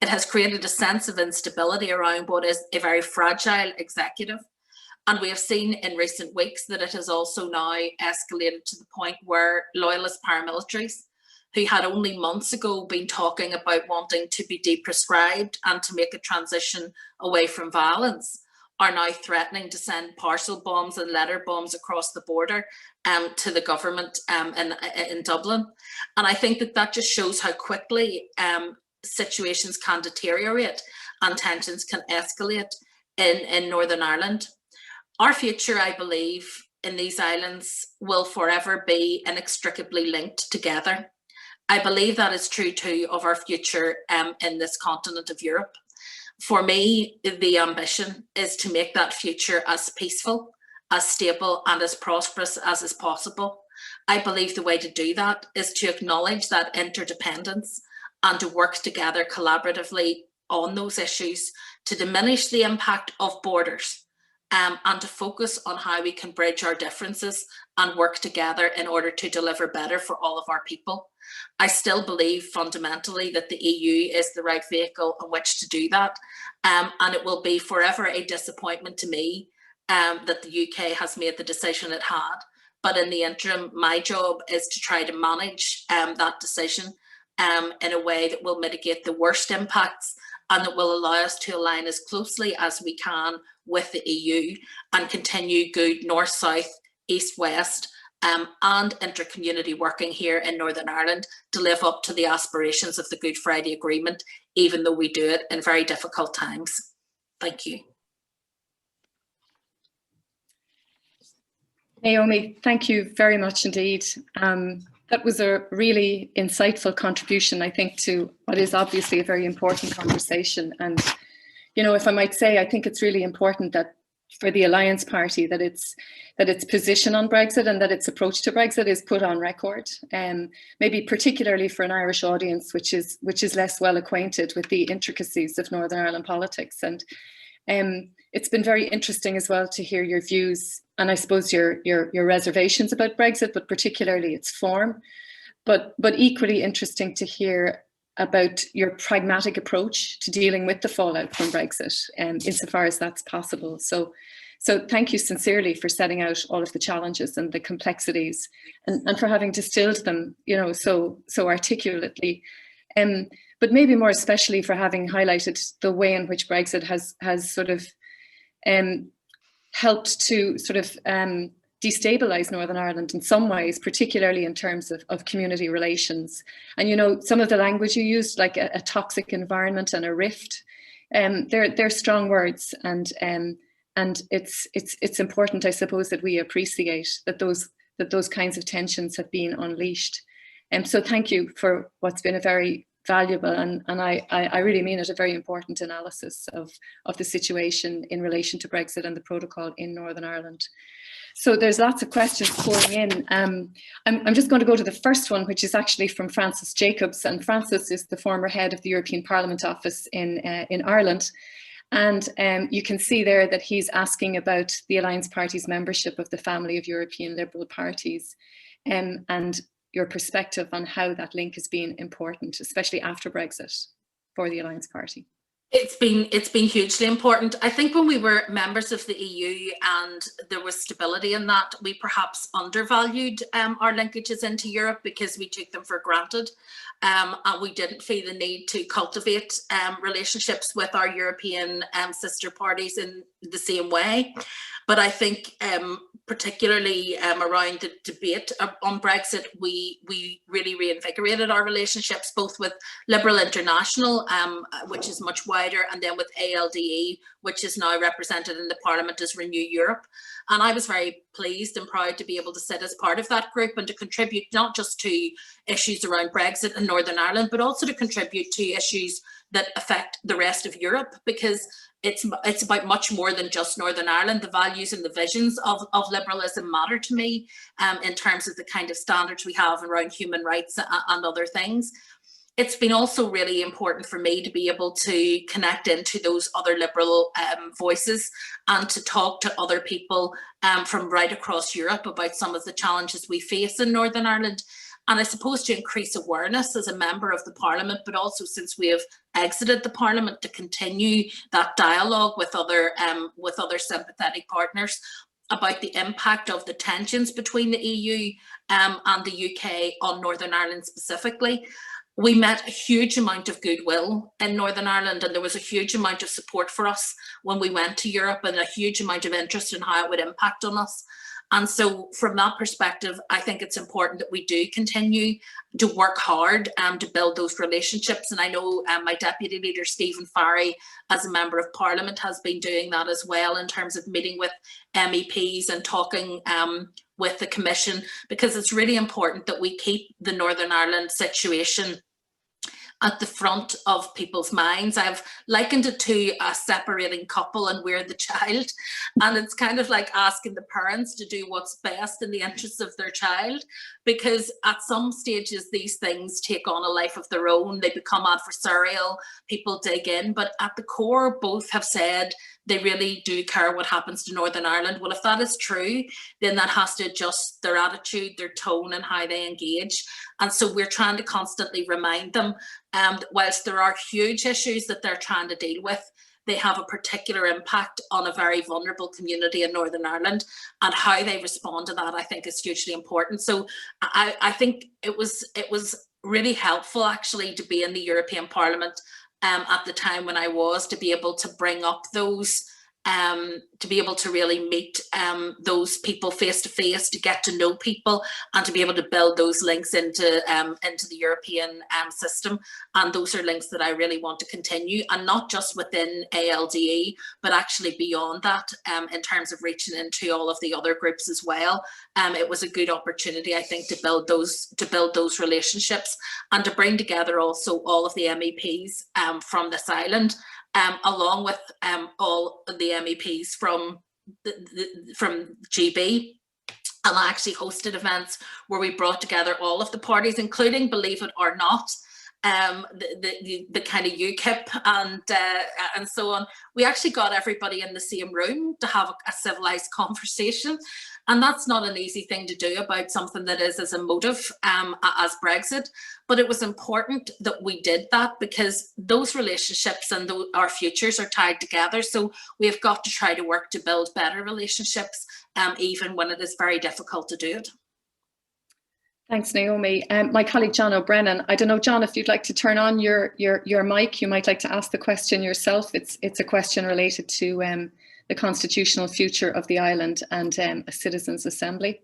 It has created a sense of instability around what is a very fragile executive. And we have seen in recent weeks that it has also now escalated to the point where loyalist paramilitaries, who had only months ago been talking about wanting to be deprescribed and to make a transition away from violence, are now threatening to send parcel bombs and letter bombs across the border to the government in Dublin. And I think that just shows how quickly situations can deteriorate and tensions can escalate in Northern Ireland. Our future, I believe, in these islands will forever be inextricably linked together. I believe that is true too of our future in this continent of Europe. For me, the ambition is to make that future as peaceful, as stable and as prosperous as is possible. I believe the way to do that is to acknowledge that interdependence and to work together collaboratively on those issues to diminish the impact of borders and to focus on how we can bridge our differences and work together in order to deliver better for all of our people. I still believe fundamentally that the EU is the right vehicle in which to do that. And it will be forever a disappointment to me that the UK has made the decision it had. But in the interim, my job is to try to manage that decision in a way that will mitigate the worst impacts and that will allow us to align as closely as we can with the EU and continue good north-south, east-west and inter-community working here in Northern Ireland to live up to the aspirations of the Good Friday Agreement, even though we do it in very difficult times. Thank you. Naomi, thank you very much indeed. That was a really insightful contribution, I think, to what is obviously a very important conversation. And, you know, if I might say, I think it's really important that for the Alliance Party that its position on Brexit and that its approach to Brexit is put on record. Maybe particularly for an Irish audience, which is less well acquainted with the intricacies of Northern Ireland politics. And it's been very interesting as well to hear your views and I suppose your reservations about Brexit, but particularly its form. But equally interesting to hear about your pragmatic approach to dealing with the fallout from Brexit, insofar as that's possible. So thank you sincerely for setting out all of the challenges and the complexities, and for having distilled them, you know, so articulately. But maybe more especially for having highlighted the way in which Brexit has sort of helped to sort of destabilize Northern Ireland in some ways, particularly in terms of community relations. And, you know, some of the language you used, like a toxic environment and a rift, they're strong words. And it's important, I suppose, that we appreciate that those kinds of tensions have been unleashed. So thank you for what's been a very valuable and I really mean it, a very important analysis of the situation in relation to Brexit and the protocol in Northern Ireland. So there's lots of questions pouring in. I'm just going to go to the first one, which is actually from Francis Jacobs, and Francis is the former head of the European Parliament office in Ireland. And you can see there that he's asking about the Alliance Party's membership of the family of European liberal parties, and your perspective on how that link has been important, especially after Brexit, for the Alliance Party. It's been hugely important. I think when we were members of the EU and there was stability in that, we perhaps undervalued our linkages into Europe because we took them for granted, and we didn't feel the need to cultivate relationships with our European sister parties in the same way. But I think particularly around the debate on Brexit, we really reinvigorated our relationships, both with Liberal International, which is much wider, and then with ALDE, which is now represented in the Parliament as Renew Europe. And I was very pleased and proud to be able to sit as part of that group and to contribute not just to issues around Brexit and Northern Ireland, but also to contribute to issues that affect the rest of Europe, because it's about much more than just Northern Ireland. The values and the visions of liberalism matter to me, in terms of the kind of standards we have around human rights and other things. It's been also really important for me to be able to connect into those other liberal voices and to talk to other people from right across Europe about some of the challenges we face in Northern Ireland. And I suppose to increase awareness as a member of the Parliament, but also since we have exited the Parliament, to continue that dialogue with other sympathetic partners about the impact of the tensions between the EU and the UK on Northern Ireland specifically. We met a huge amount of goodwill in Northern Ireland, and there was a huge amount of support for us when we went to Europe, and a huge amount of interest in how it would impact on us. And so from that perspective, I think it's important that we do continue to work hard to build those relationships. And I know my Deputy Leader, Stephen Farry, as a Member of Parliament, has been doing that as well, in terms of meeting with MEPs and talking with the Commission, because it's really important that we keep the Northern Ireland situation at the front of people's minds. I've likened it to a separating couple and we're the child. And it's kind of like asking the parents to do what's best in the interests of their child, because at some stages these things take on a life of their own. They become adversarial, people dig in, but at the core, both have said they really do care what happens to Northern Ireland. Well, if that is true, then that has to adjust their attitude, their tone, and how they engage. And so we're trying to constantly remind them that whilst there are huge issues that they're trying to deal with, they have a particular impact on a very vulnerable community in Northern Ireland, and how they respond to that, I think, is hugely important. So I think it was really helpful, actually, to be in the European Parliament at the time when I was, to be able to bring up those, to be able to really meet those people face to face, to get to know people, and to be able to build those links into the European system. And those are links that I really want to continue, and not just within ALDE, but actually beyond that, in terms of reaching into all of the other groups as well. It was a good opportunity, I think, to build those relationships, and to bring together also all of the MEPs from this island, along with all of the MEPs from GB. And I actually hosted events where we brought together all of the parties, including, believe it or not, the kind of UKIP and so on. We actually got everybody in the same room to have a civilized conversation. And that's not an easy thing to do about something that is as emotive as Brexit. But it was important that we did that, because those relationships and our futures are tied together. So we have got to try to work to build better relationships, even when it is very difficult to do it. Thanks, Naomi. My colleague John O'Brennan, I don't know, John, if you'd like to turn on your mic, you might like to ask the question yourself. It's a question related to the constitutional future of the island and a citizens' assembly.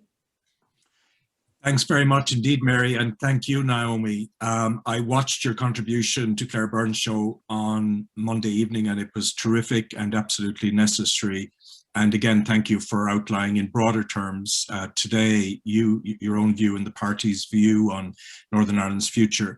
Thanks very much indeed, Mary, and thank you, Naomi. I watched your contribution to Claire Byrne's show on Monday evening, and it was terrific and absolutely necessary. And again, thank you for outlining in broader terms today your own view and the party's view on Northern Ireland's future.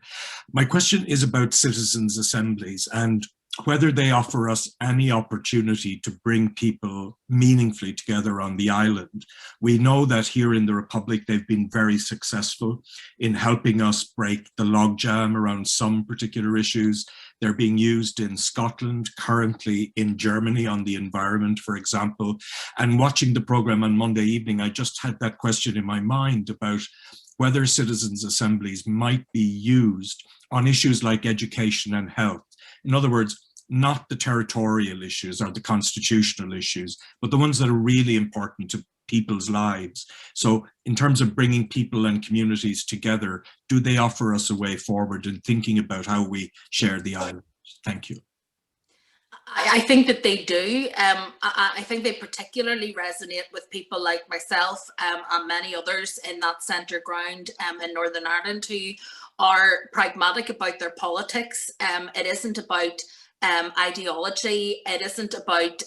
My question is about citizens' assemblies and whether they offer us any opportunity to bring people meaningfully together on the island. We know that here in the Republic, they've been very successful in helping us break the logjam around some particular issues. They're being used in Scotland, currently in Germany on the environment, for example. And watching the programme on Monday evening, I just had that question in my mind about whether citizens' assemblies might be used on issues like education and health. In other words, not the territorial issues or the constitutional issues, but the ones that are really important to people's lives. So in terms of bringing people and communities together, do they offer us a way forward in thinking about how we share the island? Thank you. I think that they do. I think they particularly resonate with people like myself and many others in that centre ground in Northern Ireland who are pragmatic about their politics. It isn't about ideology. It isn't about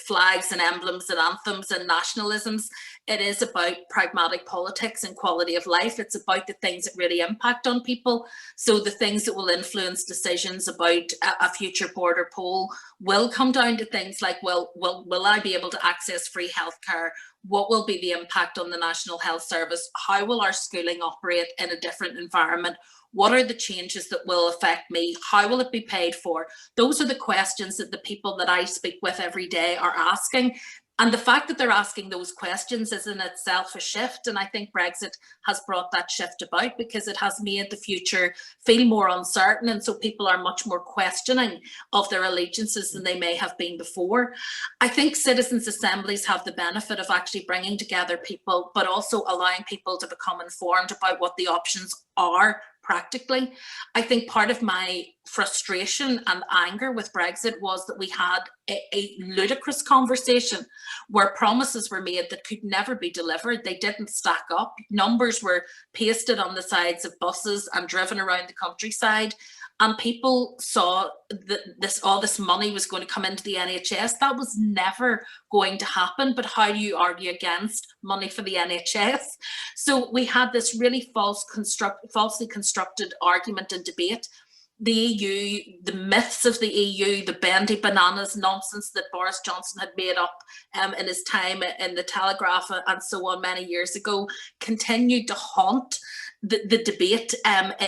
flags and emblems and anthems and nationalisms. It is about pragmatic politics and quality of life. It's about the things that really impact on people. So the things that will influence decisions about a future border poll will come down to things like, well, will I be able to access free healthcare? What will be the impact on the National Health Service? How will our schooling operate in a different environment? What are the changes that will affect me? How will it be paid for? Those are the questions that the people that I speak with every day are asking. And the fact that they're asking those questions is in itself a shift. And I think Brexit has brought that shift about, because it has made the future feel more uncertain. And so people are much more questioning of their allegiances than they may have been before. I think citizens' assemblies have the benefit of actually bringing together people, but also allowing people to become informed about what the options are practically. I think part of my frustration and anger with Brexit was that we had a ludicrous conversation where promises were made that could never be delivered. They didn't stack up. Numbers were pasted on the sides of buses and driven around the countryside. And people saw that all this money was going to come into the NHS. That was never going to happen. But how do you argue against money for the NHS? So we had this really falsely constructed argument and debate. The EU, the myths of the EU, the bendy bananas nonsense that Boris Johnson had made up in his time in the Telegraph and so on many years ago, continued to haunt the debate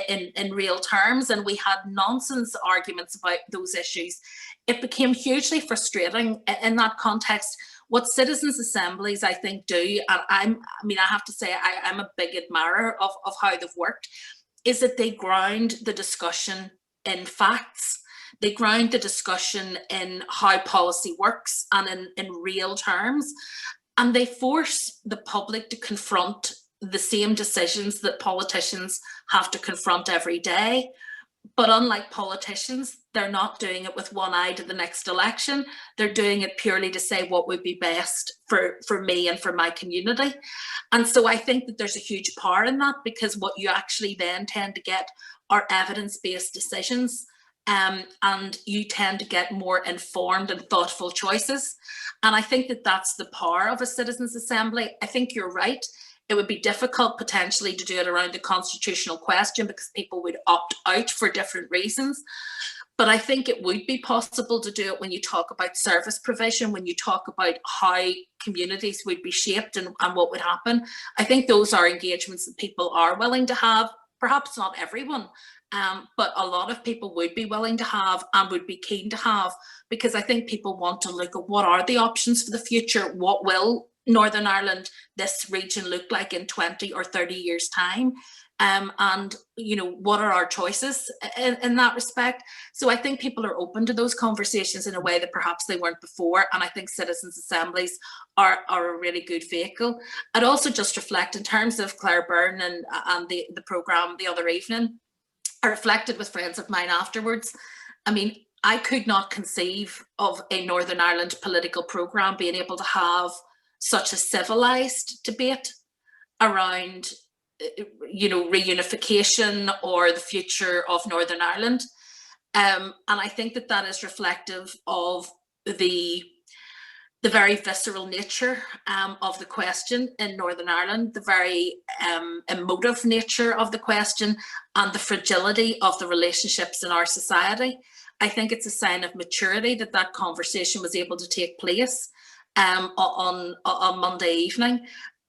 in real terms, and we had nonsense arguments about those issues. It became hugely frustrating in that context. What citizens' assemblies, I think, do, and I have to say I'm a big admirer of how they've worked, is that they ground the discussion in facts. They ground the discussion in how policy works and in real terms. And they force the public to confront the same decisions that politicians have to confront every day. But unlike politicians, they're not doing it with one eye to the next election. They're doing it purely to say what would be best for me and for my community. And so I think that there's a huge power in that, because what you actually then tend to get are evidence-based decisions, and you tend to get more informed and thoughtful choices. And I think that that's the power of a citizens' assembly. I think you're right. It would be difficult potentially to do it around the constitutional question, because people would opt out for different reasons. But I think it would be possible to do it when you talk about service provision, when you talk about how communities would be shaped and what would happen. I think those are engagements that people are willing to have. Perhaps not everyone, but a lot of people would be willing to have and would be keen to have, because I think people want to look at what are the options for the future. What will Northern Ireland, this region, look like in 20 or 30 years' time? And, you know, what are our choices in that respect? So I think people are open to those conversations in a way that perhaps they weren't before. And I think citizens' assemblies are a really good vehicle. I'd also just reflect in terms of Claire Byrne and the programme the other evening. I reflected with friends of mine afterwards. I mean, I could not conceive of a Northern Ireland political programme being able to have such a civilised debate around, you know, reunification or the future of Northern Ireland. And I think that that is reflective of the very visceral nature of the question in Northern Ireland, the very emotive nature of the question, and the fragility of the relationships in our society. I think it's a sign of maturity that that conversation was able to take place on Monday evening.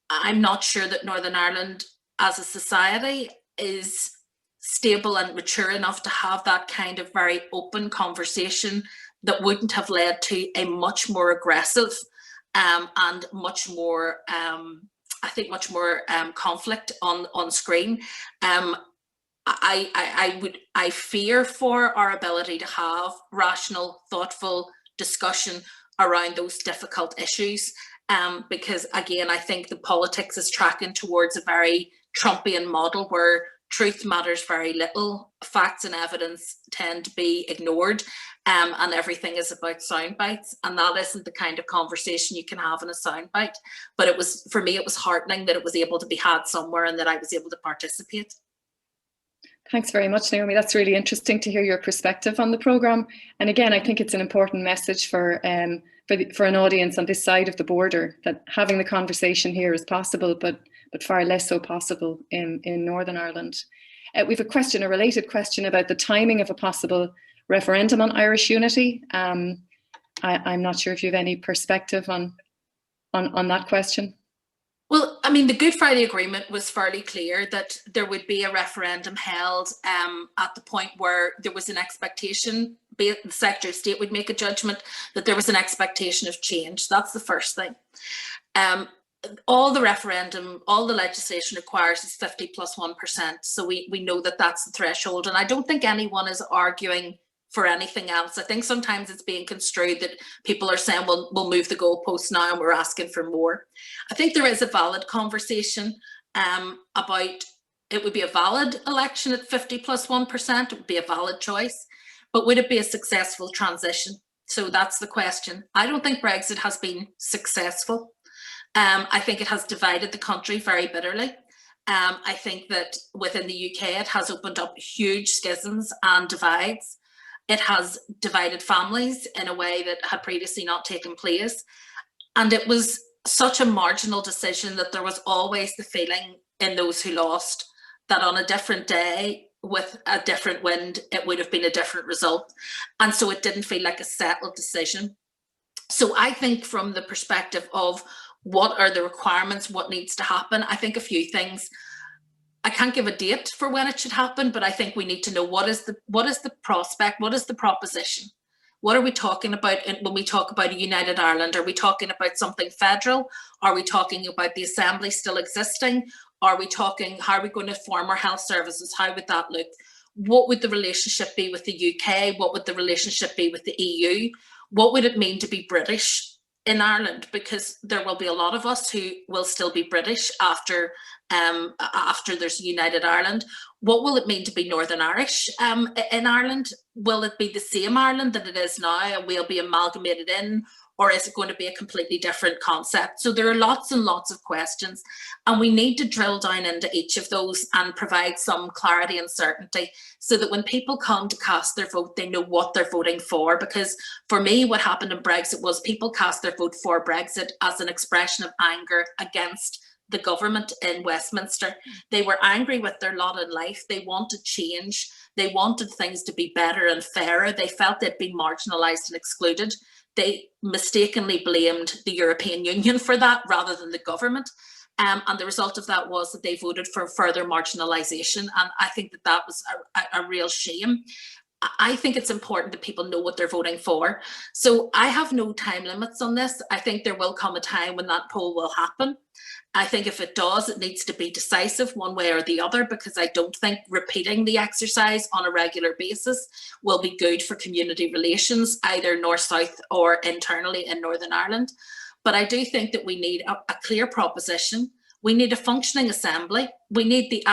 I'm not sure that Northern Ireland as a society is stable and mature enough to have that kind of very open conversation that wouldn't have led to a much more aggressive and much more, I think, much more conflict on screen. I fear for our ability to have rational, thoughtful discussion around those difficult issues, because again, I think the politics is tracking towards a very Trumpian model where truth matters very little, facts and evidence tend to be ignored, and everything is about sound bites, and that isn't the kind of conversation you can have in a sound bite. But it was, for me, it was heartening that it was able to be had somewhere and that I was able to participate. Thanks very much, Naomi. That's really interesting to hear your perspective on the programme. And again, I think it's an important message for an audience on this side of the border, that having the conversation here is possible, but far less so possible in Northern Ireland. We have a related question about the timing of a possible referendum on Irish unity. I'm not sure if you have any perspective on that question. Well, I mean, the Good Friday Agreement was fairly clear that there would be a referendum held at the point where there was an expectation, the Secretary of State would make a judgment that there was an expectation of change. That's the first thing. All the legislation requires is 50 plus 1%. So we know that that's the threshold. And I don't think anyone is arguing for anything else. I think sometimes it's being construed that people are saying, well, we'll move the goalposts now and we're asking for more. I think there is a valid conversation about it would be a valid election at 50 plus 1%. It would be a valid choice, but would it be a successful transition? So that's the question. I don't think Brexit has been successful. I think it has divided the country very bitterly. I think that within the UK, it has opened up huge schisms and divides. It has divided families in a way that had previously not taken place. And it was such a marginal decision that there was always the feeling in those who lost that on a different day with a different wind, it would have been a different result. And so it didn't feel like a settled decision. So I think from the perspective of what are the requirements, what needs to happen, I think a few things. I can't give a date for when it should happen, but I think we need to know what is the prospect, what is the proposition? What are we talking about when we talk about a united Ireland? Are we talking about something federal? Are we talking about the Assembly still existing? Are we talking, how are we going to form our health services? How would that look? What would the relationship be with the UK? What would the relationship be with the EU? What would it mean to be British in Ireland? Because there will be a lot of us who will still be British after there's a united Ireland. What will it mean to be Northern Irish in Ireland? Will it be the same Ireland that it is now and we'll be amalgamated in, or is it going to be a completely different concept? So there are lots and lots of questions, and we need to drill down into each of those and provide some clarity and certainty so that when people come to cast their vote, they know what they're voting for. Because for me, what happened in Brexit was people cast their vote for Brexit as an expression of anger against the government in Westminster. They were angry with their lot in life. They wanted change. They wanted things to be better and fairer. They felt they'd been marginalised and excluded. They mistakenly blamed the European Union for that rather than the government. And the result of that was that they voted for further marginalisation. And I think that that was a real shame. I think it's important that people know what they're voting for. So I have no time limits on this. I think there will come a time when that poll will happen. I think if it does, it needs to be decisive one way or the other, because I don't think repeating the exercise on a regular basis will be good for community relations, either north-south or internally in Northern Ireland. But I do think that we need a clear proposition. We need a functioning assembly. We need the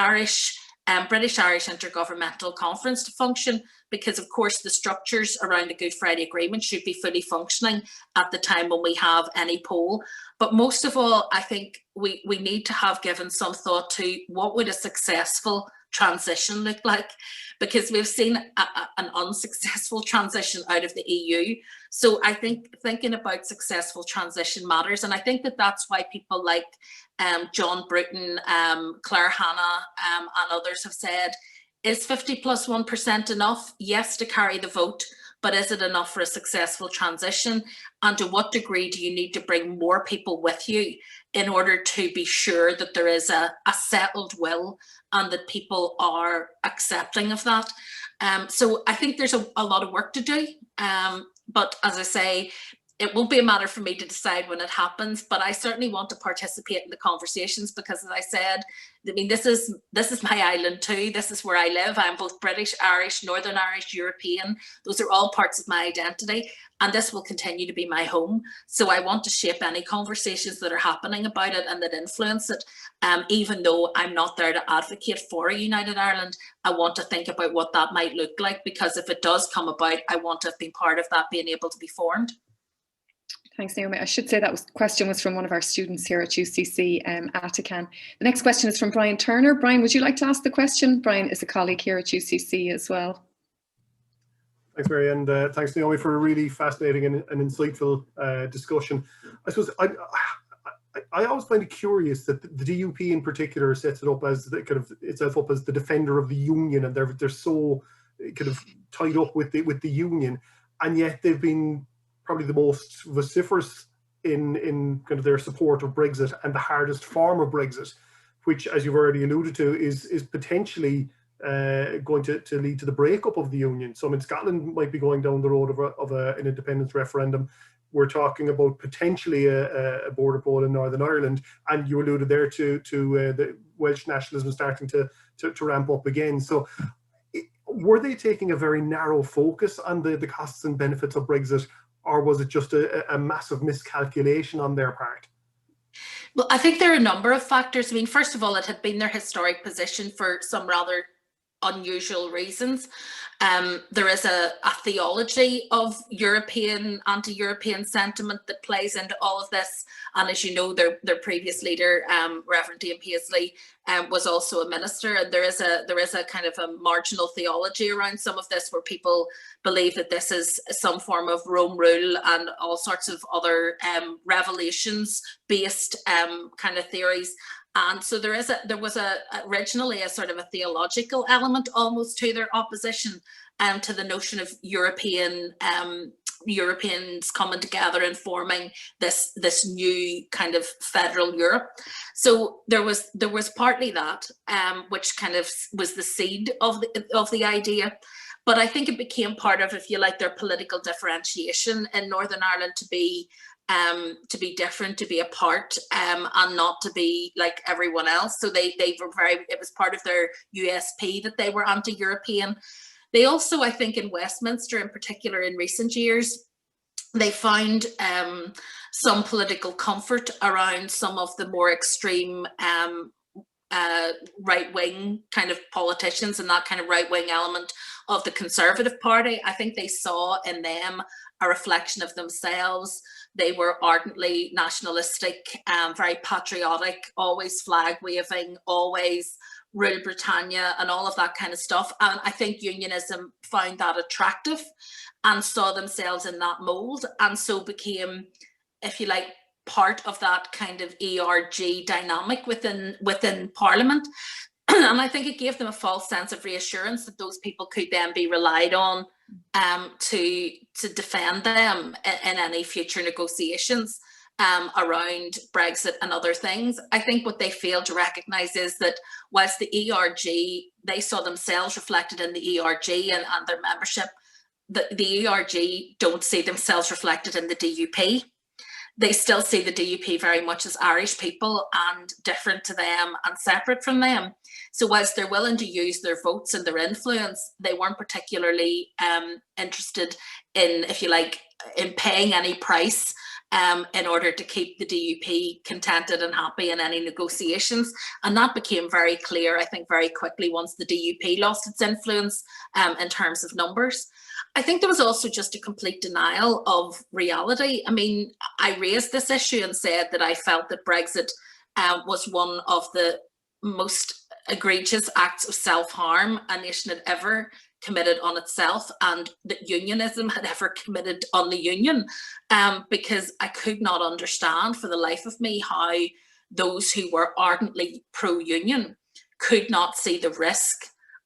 British-Irish Intergovernmental Conference to function, because of course the structures around the Good Friday Agreement should be fully functioning at the time when we have any poll. But most of all, I think we need to have given some thought to what would a successful transition look like, because we've seen an unsuccessful transition out of the EU. So I think thinking about successful transition matters. And I think that that's why people like John Bruton, Claire Hanna and others have said, is 50 plus 1% enough? Yes, to carry the vote, but is it enough for a successful transition? And to what degree do you need to bring more people with you in order to be sure that there is a settled will and that people are accepting of that? So I think there's a lot of work to do. But as I say, it won't be a matter for me to decide when it happens, but I certainly want to participate in the conversations, because as I said, I mean, this is my island too. This is where I live. I'm both British, Irish, Northern Irish, European. Those are all parts of my identity, and this will continue to be my home. So I want to shape any conversations that are happening about it and that influence it. Even though I'm not there to advocate for a united Ireland, I want to think about what that might look like, because if it does come about, I want to have been part of that being able to be formed. Thanks, Naomi. I should say that question was from one of our students here at UCC, Atacan. The next question is from Brian Turner. Brian, would you like to ask the question? Brian is a colleague here at UCC as well. Thanks, Mary, and thanks, Naomi, for a really fascinating and insightful discussion. I suppose I always find it curious that the DUP in particular sets it up as itself up as the defender of the union, and they're so kind of tied up with the union, and yet they've been probably the most vociferous in kind of their support of Brexit and the hardest form of Brexit, which, as you've already alluded to, is potentially going to lead to the breakup of the union. So, I mean, Scotland might be going down the road of an independence referendum. We're talking about potentially a border poll in Northern Ireland, and you alluded there to the Welsh nationalism starting to ramp up again. So, were they taking a very narrow focus on the costs and benefits of Brexit, or was it just a massive miscalculation on their part? Well, I think there are a number of factors. I mean, first of all, it had been their historic position for some rather unusual reasons. There is a theology of European, anti-European sentiment that plays into all of this. And as you know, their previous leader, Reverend Ian Paisley, was also a minister. And there is a kind of a marginal theology around some of this, where people believe that this is some form of Rome rule and all sorts of other revelations-based kind of theories. And so there was originally a sort of a theological element almost to their opposition to the notion of Europeans coming together and forming this new kind of federal Europe. So there was partly that, which kind of was the seed of the idea. But I think it became part of, if you like, their political differentiation in Northern Ireland to be different, to be apart, and not to be like everyone else. So they were it was part of their USP that they were anti-European. They also, I think, in Westminster in particular in recent years, they found some political comfort around some of the more extreme right-wing kind of politicians and that kind of right-wing element of the Conservative Party. I think they saw in them a reflection of themselves. They were ardently nationalistic, very patriotic, always flag waving, always rule Britannia and all of that kind of stuff. And I think unionism found that attractive and saw themselves in that mold, and so became, if you like, part of that kind of ERG dynamic within Parliament. And I think it gave them a false sense of reassurance that those people could then be relied on to defend them in any future negotiations around Brexit and other things. I think what they failed to recognise is that whilst the ERG, they saw themselves reflected in the ERG and their membership, the ERG don't see themselves reflected in the DUP. They still see the DUP very much as Irish people and different to them and separate from them. So whilst they're willing to use their votes and their influence, they weren't particularly interested in, if you like, in paying any price in order to keep the DUP contented and happy in any negotiations. And that became very clear, I think, very quickly once the DUP lost its influence in terms of numbers. I think there was also just a complete denial of reality. I mean, I raised this issue and said that I felt that Brexit was one of the most egregious acts of self-harm a nation had ever committed on itself, and that unionism had ever committed on the union, because I could not understand for the life of me how those who were ardently pro-union could not see the risk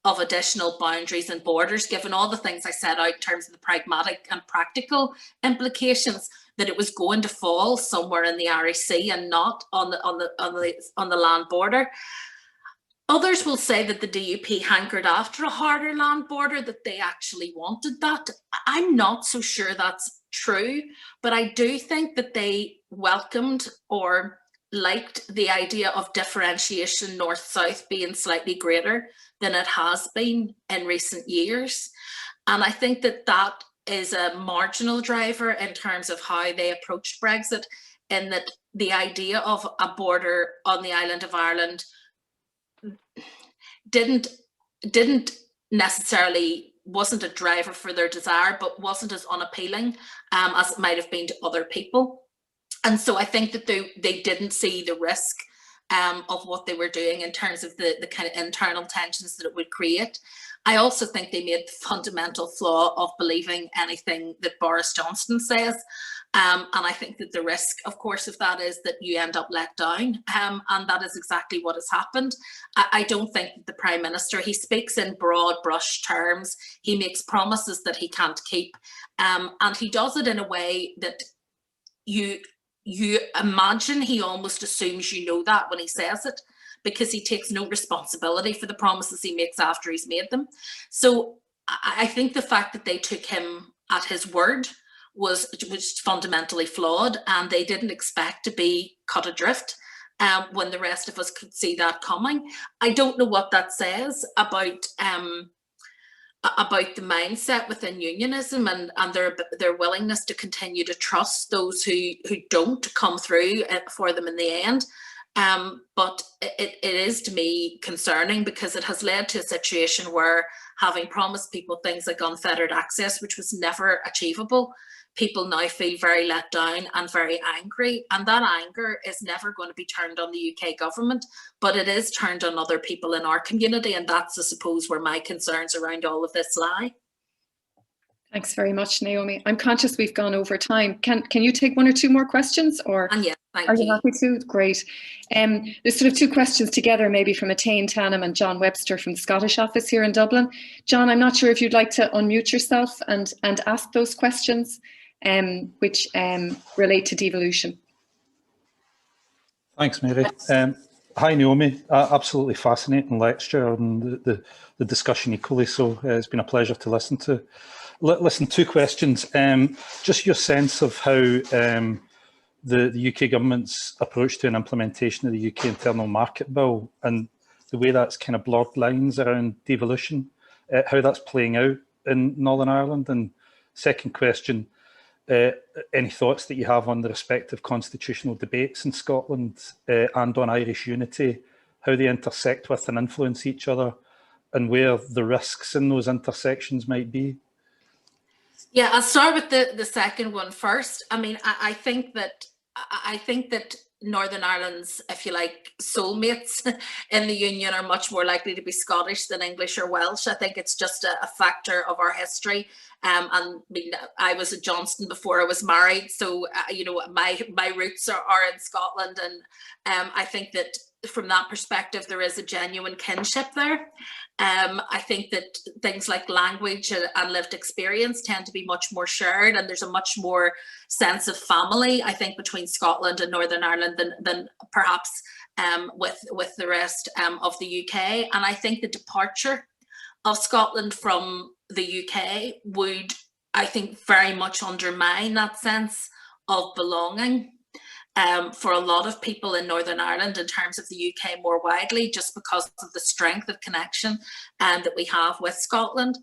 of additional boundaries and borders, given all the things I set out in terms of the pragmatic and practical implications, that it was going to fall somewhere in the Irish Sea and not on the land border. Others will say that the DUP hankered after a harder land border, that they actually wanted that. I'm not so sure that's true, but I do think that they welcomed or liked the idea of differentiation north-south being slightly greater than it has been in recent years. And I think that that is a marginal driver in terms of how they approached Brexit, in that the idea of a border on the island of Ireland didn't necessarily wasn't a driver for their desire, but wasn't as unappealing as it might have been to other people. And so I think that they didn't see the risk of what they were doing in terms of the kind of internal tensions that it would create. I also think they made the fundamental flaw of believing anything that Boris Johnson says. And I think that the risk, of course, of that is that you end up let down. And that is exactly what has happened. I don't think that the Prime Minister, he speaks in broad brush terms. He makes promises that he can't keep. And he does it in a way that you imagine he almost assumes you know that when he says it, because he takes no responsibility for the promises he makes after he's made them. So I think the fact that they took him at his word was fundamentally flawed, and they didn't expect to be cut adrift when the rest of us could see that coming. I don't know what that says about the mindset within unionism and their willingness to continue to trust those who don't come through for them in the end. But it is, to me, concerning, because it has led to a situation where, having promised people things like unfettered access, which was never achievable, people now feel very let down and very angry. And that anger is never going to be turned on the UK government, but it is turned on other people in our community. And that's, I suppose, where my concerns around all of this lie. Thanks very much, Naomi. I'm conscious we've gone over time. Can you take one or two more questions? Or and yes, thank are you. you happy to? Great. There's sort of two questions together, maybe from Attain Tanham and John Webster from the Scottish office here in Dublin. John, I'm not sure if you'd like to unmute yourself and ask those questions, which relate to devolution. Thanks, Mary. Hi, Naomi. Absolutely fascinating lecture, and the discussion equally so. It's been a pleasure to listen to. Listen, two questions. Just your sense of how the UK government's approach to an implementation of the UK Internal Market Bill and the way that's kind of blurred lines around devolution, how that's playing out in Northern Ireland. And second question, any thoughts that you have on the respective constitutional debates in Scotland and on Irish unity, how they intersect with and influence each other, and where the risks in those intersections might be? Yeah, I'll start with the second one first. I mean, I think that Northern Ireland's, if you like, soulmates in the Union are much more likely to be Scottish than English or Welsh. I think it's just a factor of our history. And I mean, I was a Johnston before I was married, so you know, my roots are in Scotland, and I think that from that perspective there is a genuine kinship there. I think that things like language and lived experience tend to be much more shared, and there's a much more sense of family, I think, between Scotland and Northern Ireland than perhaps with the rest of the UK. And I think the departure of Scotland from the UK would, I think, very much undermine that sense of belonging for a lot of people in Northern Ireland in terms of the UK more widely, just because of the strength of connection that we have with Scotland.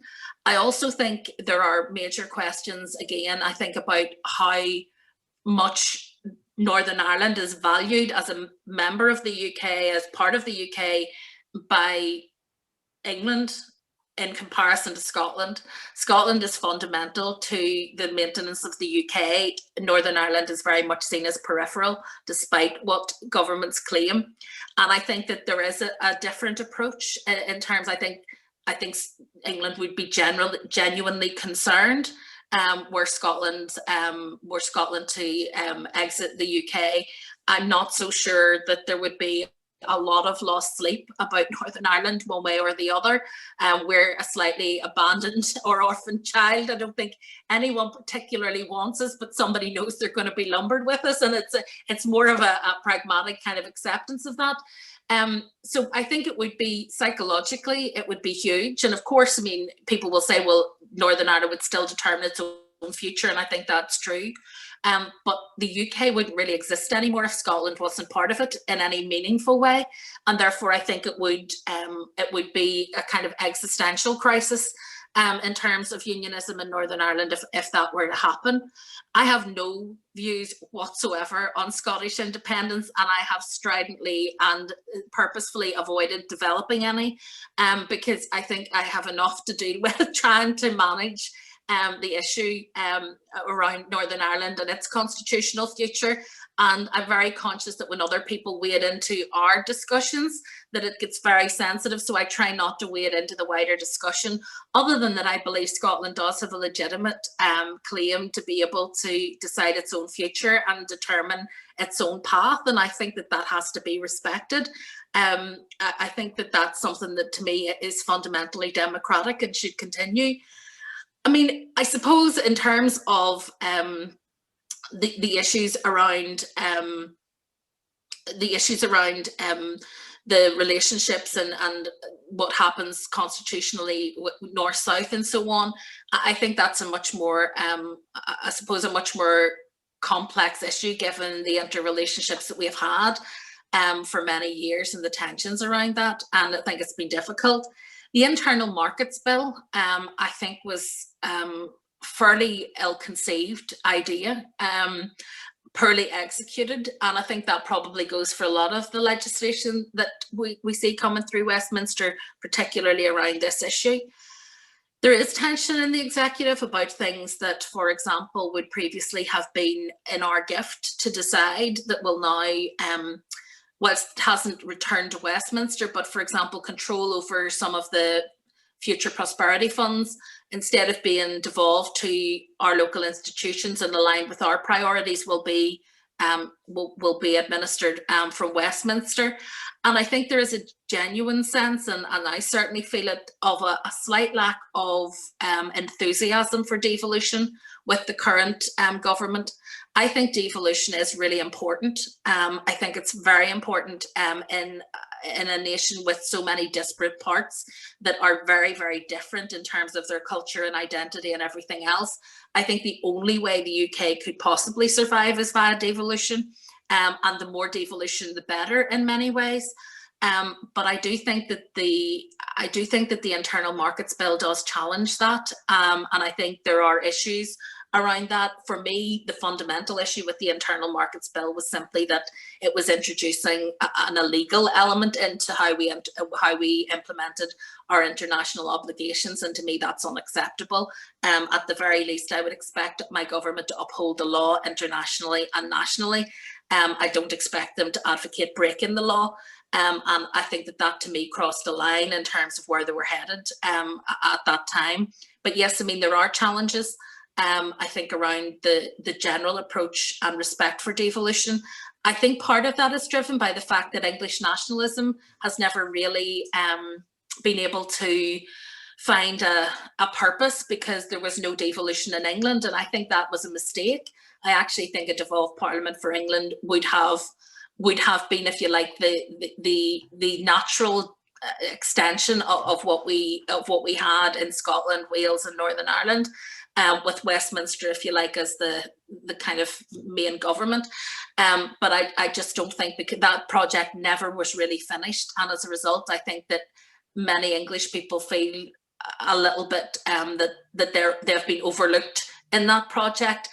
I also think there are major questions, again, I think, about how much Northern Ireland is valued as a member of the UK, as part of the UK by England in comparison to Scotland. Scotland is fundamental to the maintenance of the UK. Northern Ireland is very much seen as peripheral, despite what governments claim. And I think that there is a different approach in terms, I think England would be genuinely concerned were Scotland to exit the UK. I'm not so sure that there would be a lot of lost sleep about Northern Ireland one way or the other. We're a slightly abandoned or orphaned child. I don't think anyone particularly wants us, but somebody knows they're going to be lumbered with us, and it's more of a pragmatic kind of acceptance of that. So I think it would be, psychologically, it would be huge. And of course, I mean, people will say, well, Northern Ireland would still determine its own future, and I think that's true. But the UK wouldn't really exist anymore if Scotland wasn't part of it in any meaningful way, and therefore I think it would be a kind of existential crisis in terms of unionism in Northern Ireland if that were to happen. I have no views whatsoever on Scottish independence, and I have stridently and purposefully avoided developing any, because I think I have enough to do with trying to manage the issue around Northern Ireland and its constitutional future. And I'm very conscious that when other people wade into our discussions, that it gets very sensitive. So I try not to wade into the wider discussion, other than that I believe Scotland does have a legitimate claim to be able to decide its own future and determine its own path. And I think that that has to be respected. I think that that's something that to me is fundamentally democratic and should continue. I mean, I suppose in terms of the issues around the relationships and what happens constitutionally north south and so on, I think that's a much more I suppose a much more complex issue given the interrelationships that we have had for many years and the tensions around that, and I think it's been difficult. The Internal Markets Bill, I think, was fairly ill-conceived idea, poorly executed, and I think that probably goes for a lot of the legislation that we see coming through Westminster, particularly around this issue. There is tension in the executive about things that, for example, would previously have been in our gift to decide that will now, whilst it hasn't returned to Westminster, but for example, control over some of the future prosperity funds, instead of being devolved to our local institutions and aligned with our priorities, will be administered from Westminster. And I think there is a genuine sense, and I certainly feel it, of a slight lack of enthusiasm for devolution with the current government. I think devolution is really important. I think it's very important in a nation with so many disparate parts that are very, very different in terms of their culture and identity and everything else. I think the only way the UK could possibly survive is via devolution, and the more devolution, the better in many ways. But I do think that the Internal Markets Bill does challenge that, and I think there are issues around that. For me, the fundamental issue with the Internal Markets Bill was simply that it was introducing an illegal element into how we implemented our international obligations, and to me that's unacceptable. At the very least, I would expect my government to uphold the law internationally and nationally. I don't expect them to advocate breaking the law. And I think that to me crossed a line in terms of where they were headed at that time. But yes, I mean, there are challenges. I think around the general approach and respect for devolution. I think part of that is driven by the fact that English nationalism has never really been able to find a purpose, because there was no devolution in England, and I think that was a mistake. I actually think a devolved Parliament for England would have been, if you like, the natural extension of what we had in Scotland, Wales, and Northern Ireland. With Westminster, if you like, as the kind of main government. But I just don't think that project never was really finished. And as a result, I think that many English people feel a little bit that they've been overlooked in that project,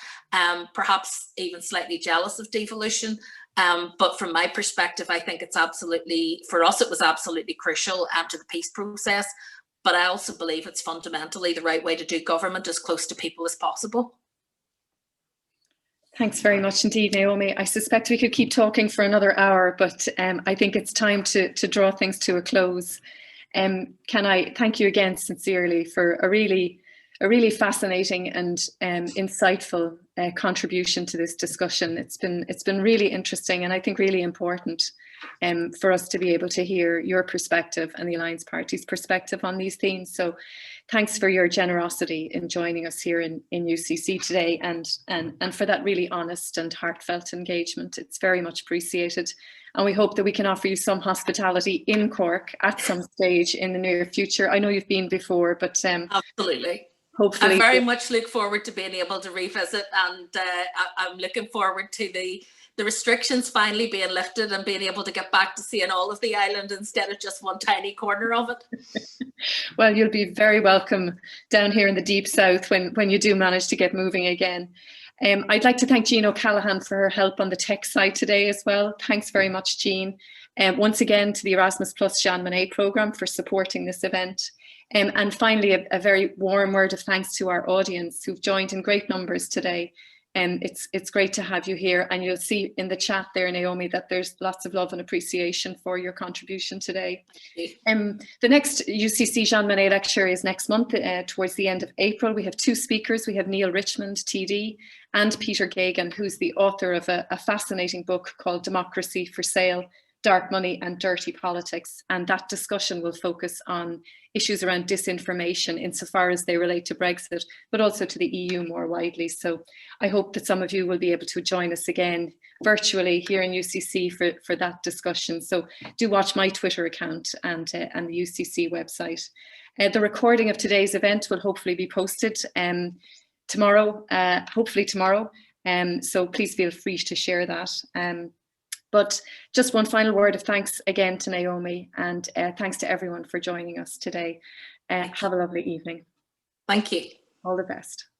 perhaps even slightly jealous of devolution. But from my perspective, I think it's absolutely, for us, it was absolutely crucial to the peace process. But I also believe it's fundamentally the right way to do government, as close to people as possible. Thanks very much indeed, Naomi. I suspect we could keep talking for another hour, but I think it's time to draw things to a close. Can I thank you again sincerely for a really fascinating and insightful contribution to this discussion. It's been really interesting, and I think really important for us to be able to hear your perspective and the Alliance Party's perspective on these themes. So thanks for your generosity in joining us here in UCC today, and for that really honest and heartfelt engagement. It's very much appreciated. And we hope that we can offer you some hospitality in Cork at some stage in the near future. I know you've been before, but absolutely. Hopefully. I very much look forward to being able to revisit, and I'm looking forward to the the restrictions finally being lifted and being able to get back to seeing all of the island instead of just one tiny corner of it. Well, you'll be very welcome down here in the deep south when you do manage to get moving again. I'd like to thank Jean O'Callaghan for her help on the tech side today as well. Thanks very much, Jean. Once again to the Erasmus Plus Jean Monnet programme for supporting this event. And finally, a very warm word of thanks to our audience who've joined in great numbers today. It's great to have you here, and you'll see in the chat there, Naomi, that there's lots of love and appreciation for your contribution today. The next UCC Jean Monnet lecture is next month, towards the end of April. We have two speakers. We have Neil Richmond, TD, and Peter Gagan, who's the author of a fascinating book called Democracy for Sale, Dark Money and Dirty Politics. And that discussion will focus on issues around disinformation insofar as they relate to Brexit, but also to the EU more widely. So I hope that some of you will be able to join us again virtually here in UCC for that discussion. So do watch my Twitter account and the UCC website. The recording of today's event will hopefully be posted tomorrow, hopefully tomorrow. So please feel free to share that. But just one final word of thanks again to Naomi, and thanks to everyone for joining us today. Have a lovely evening. Thank you. All the best.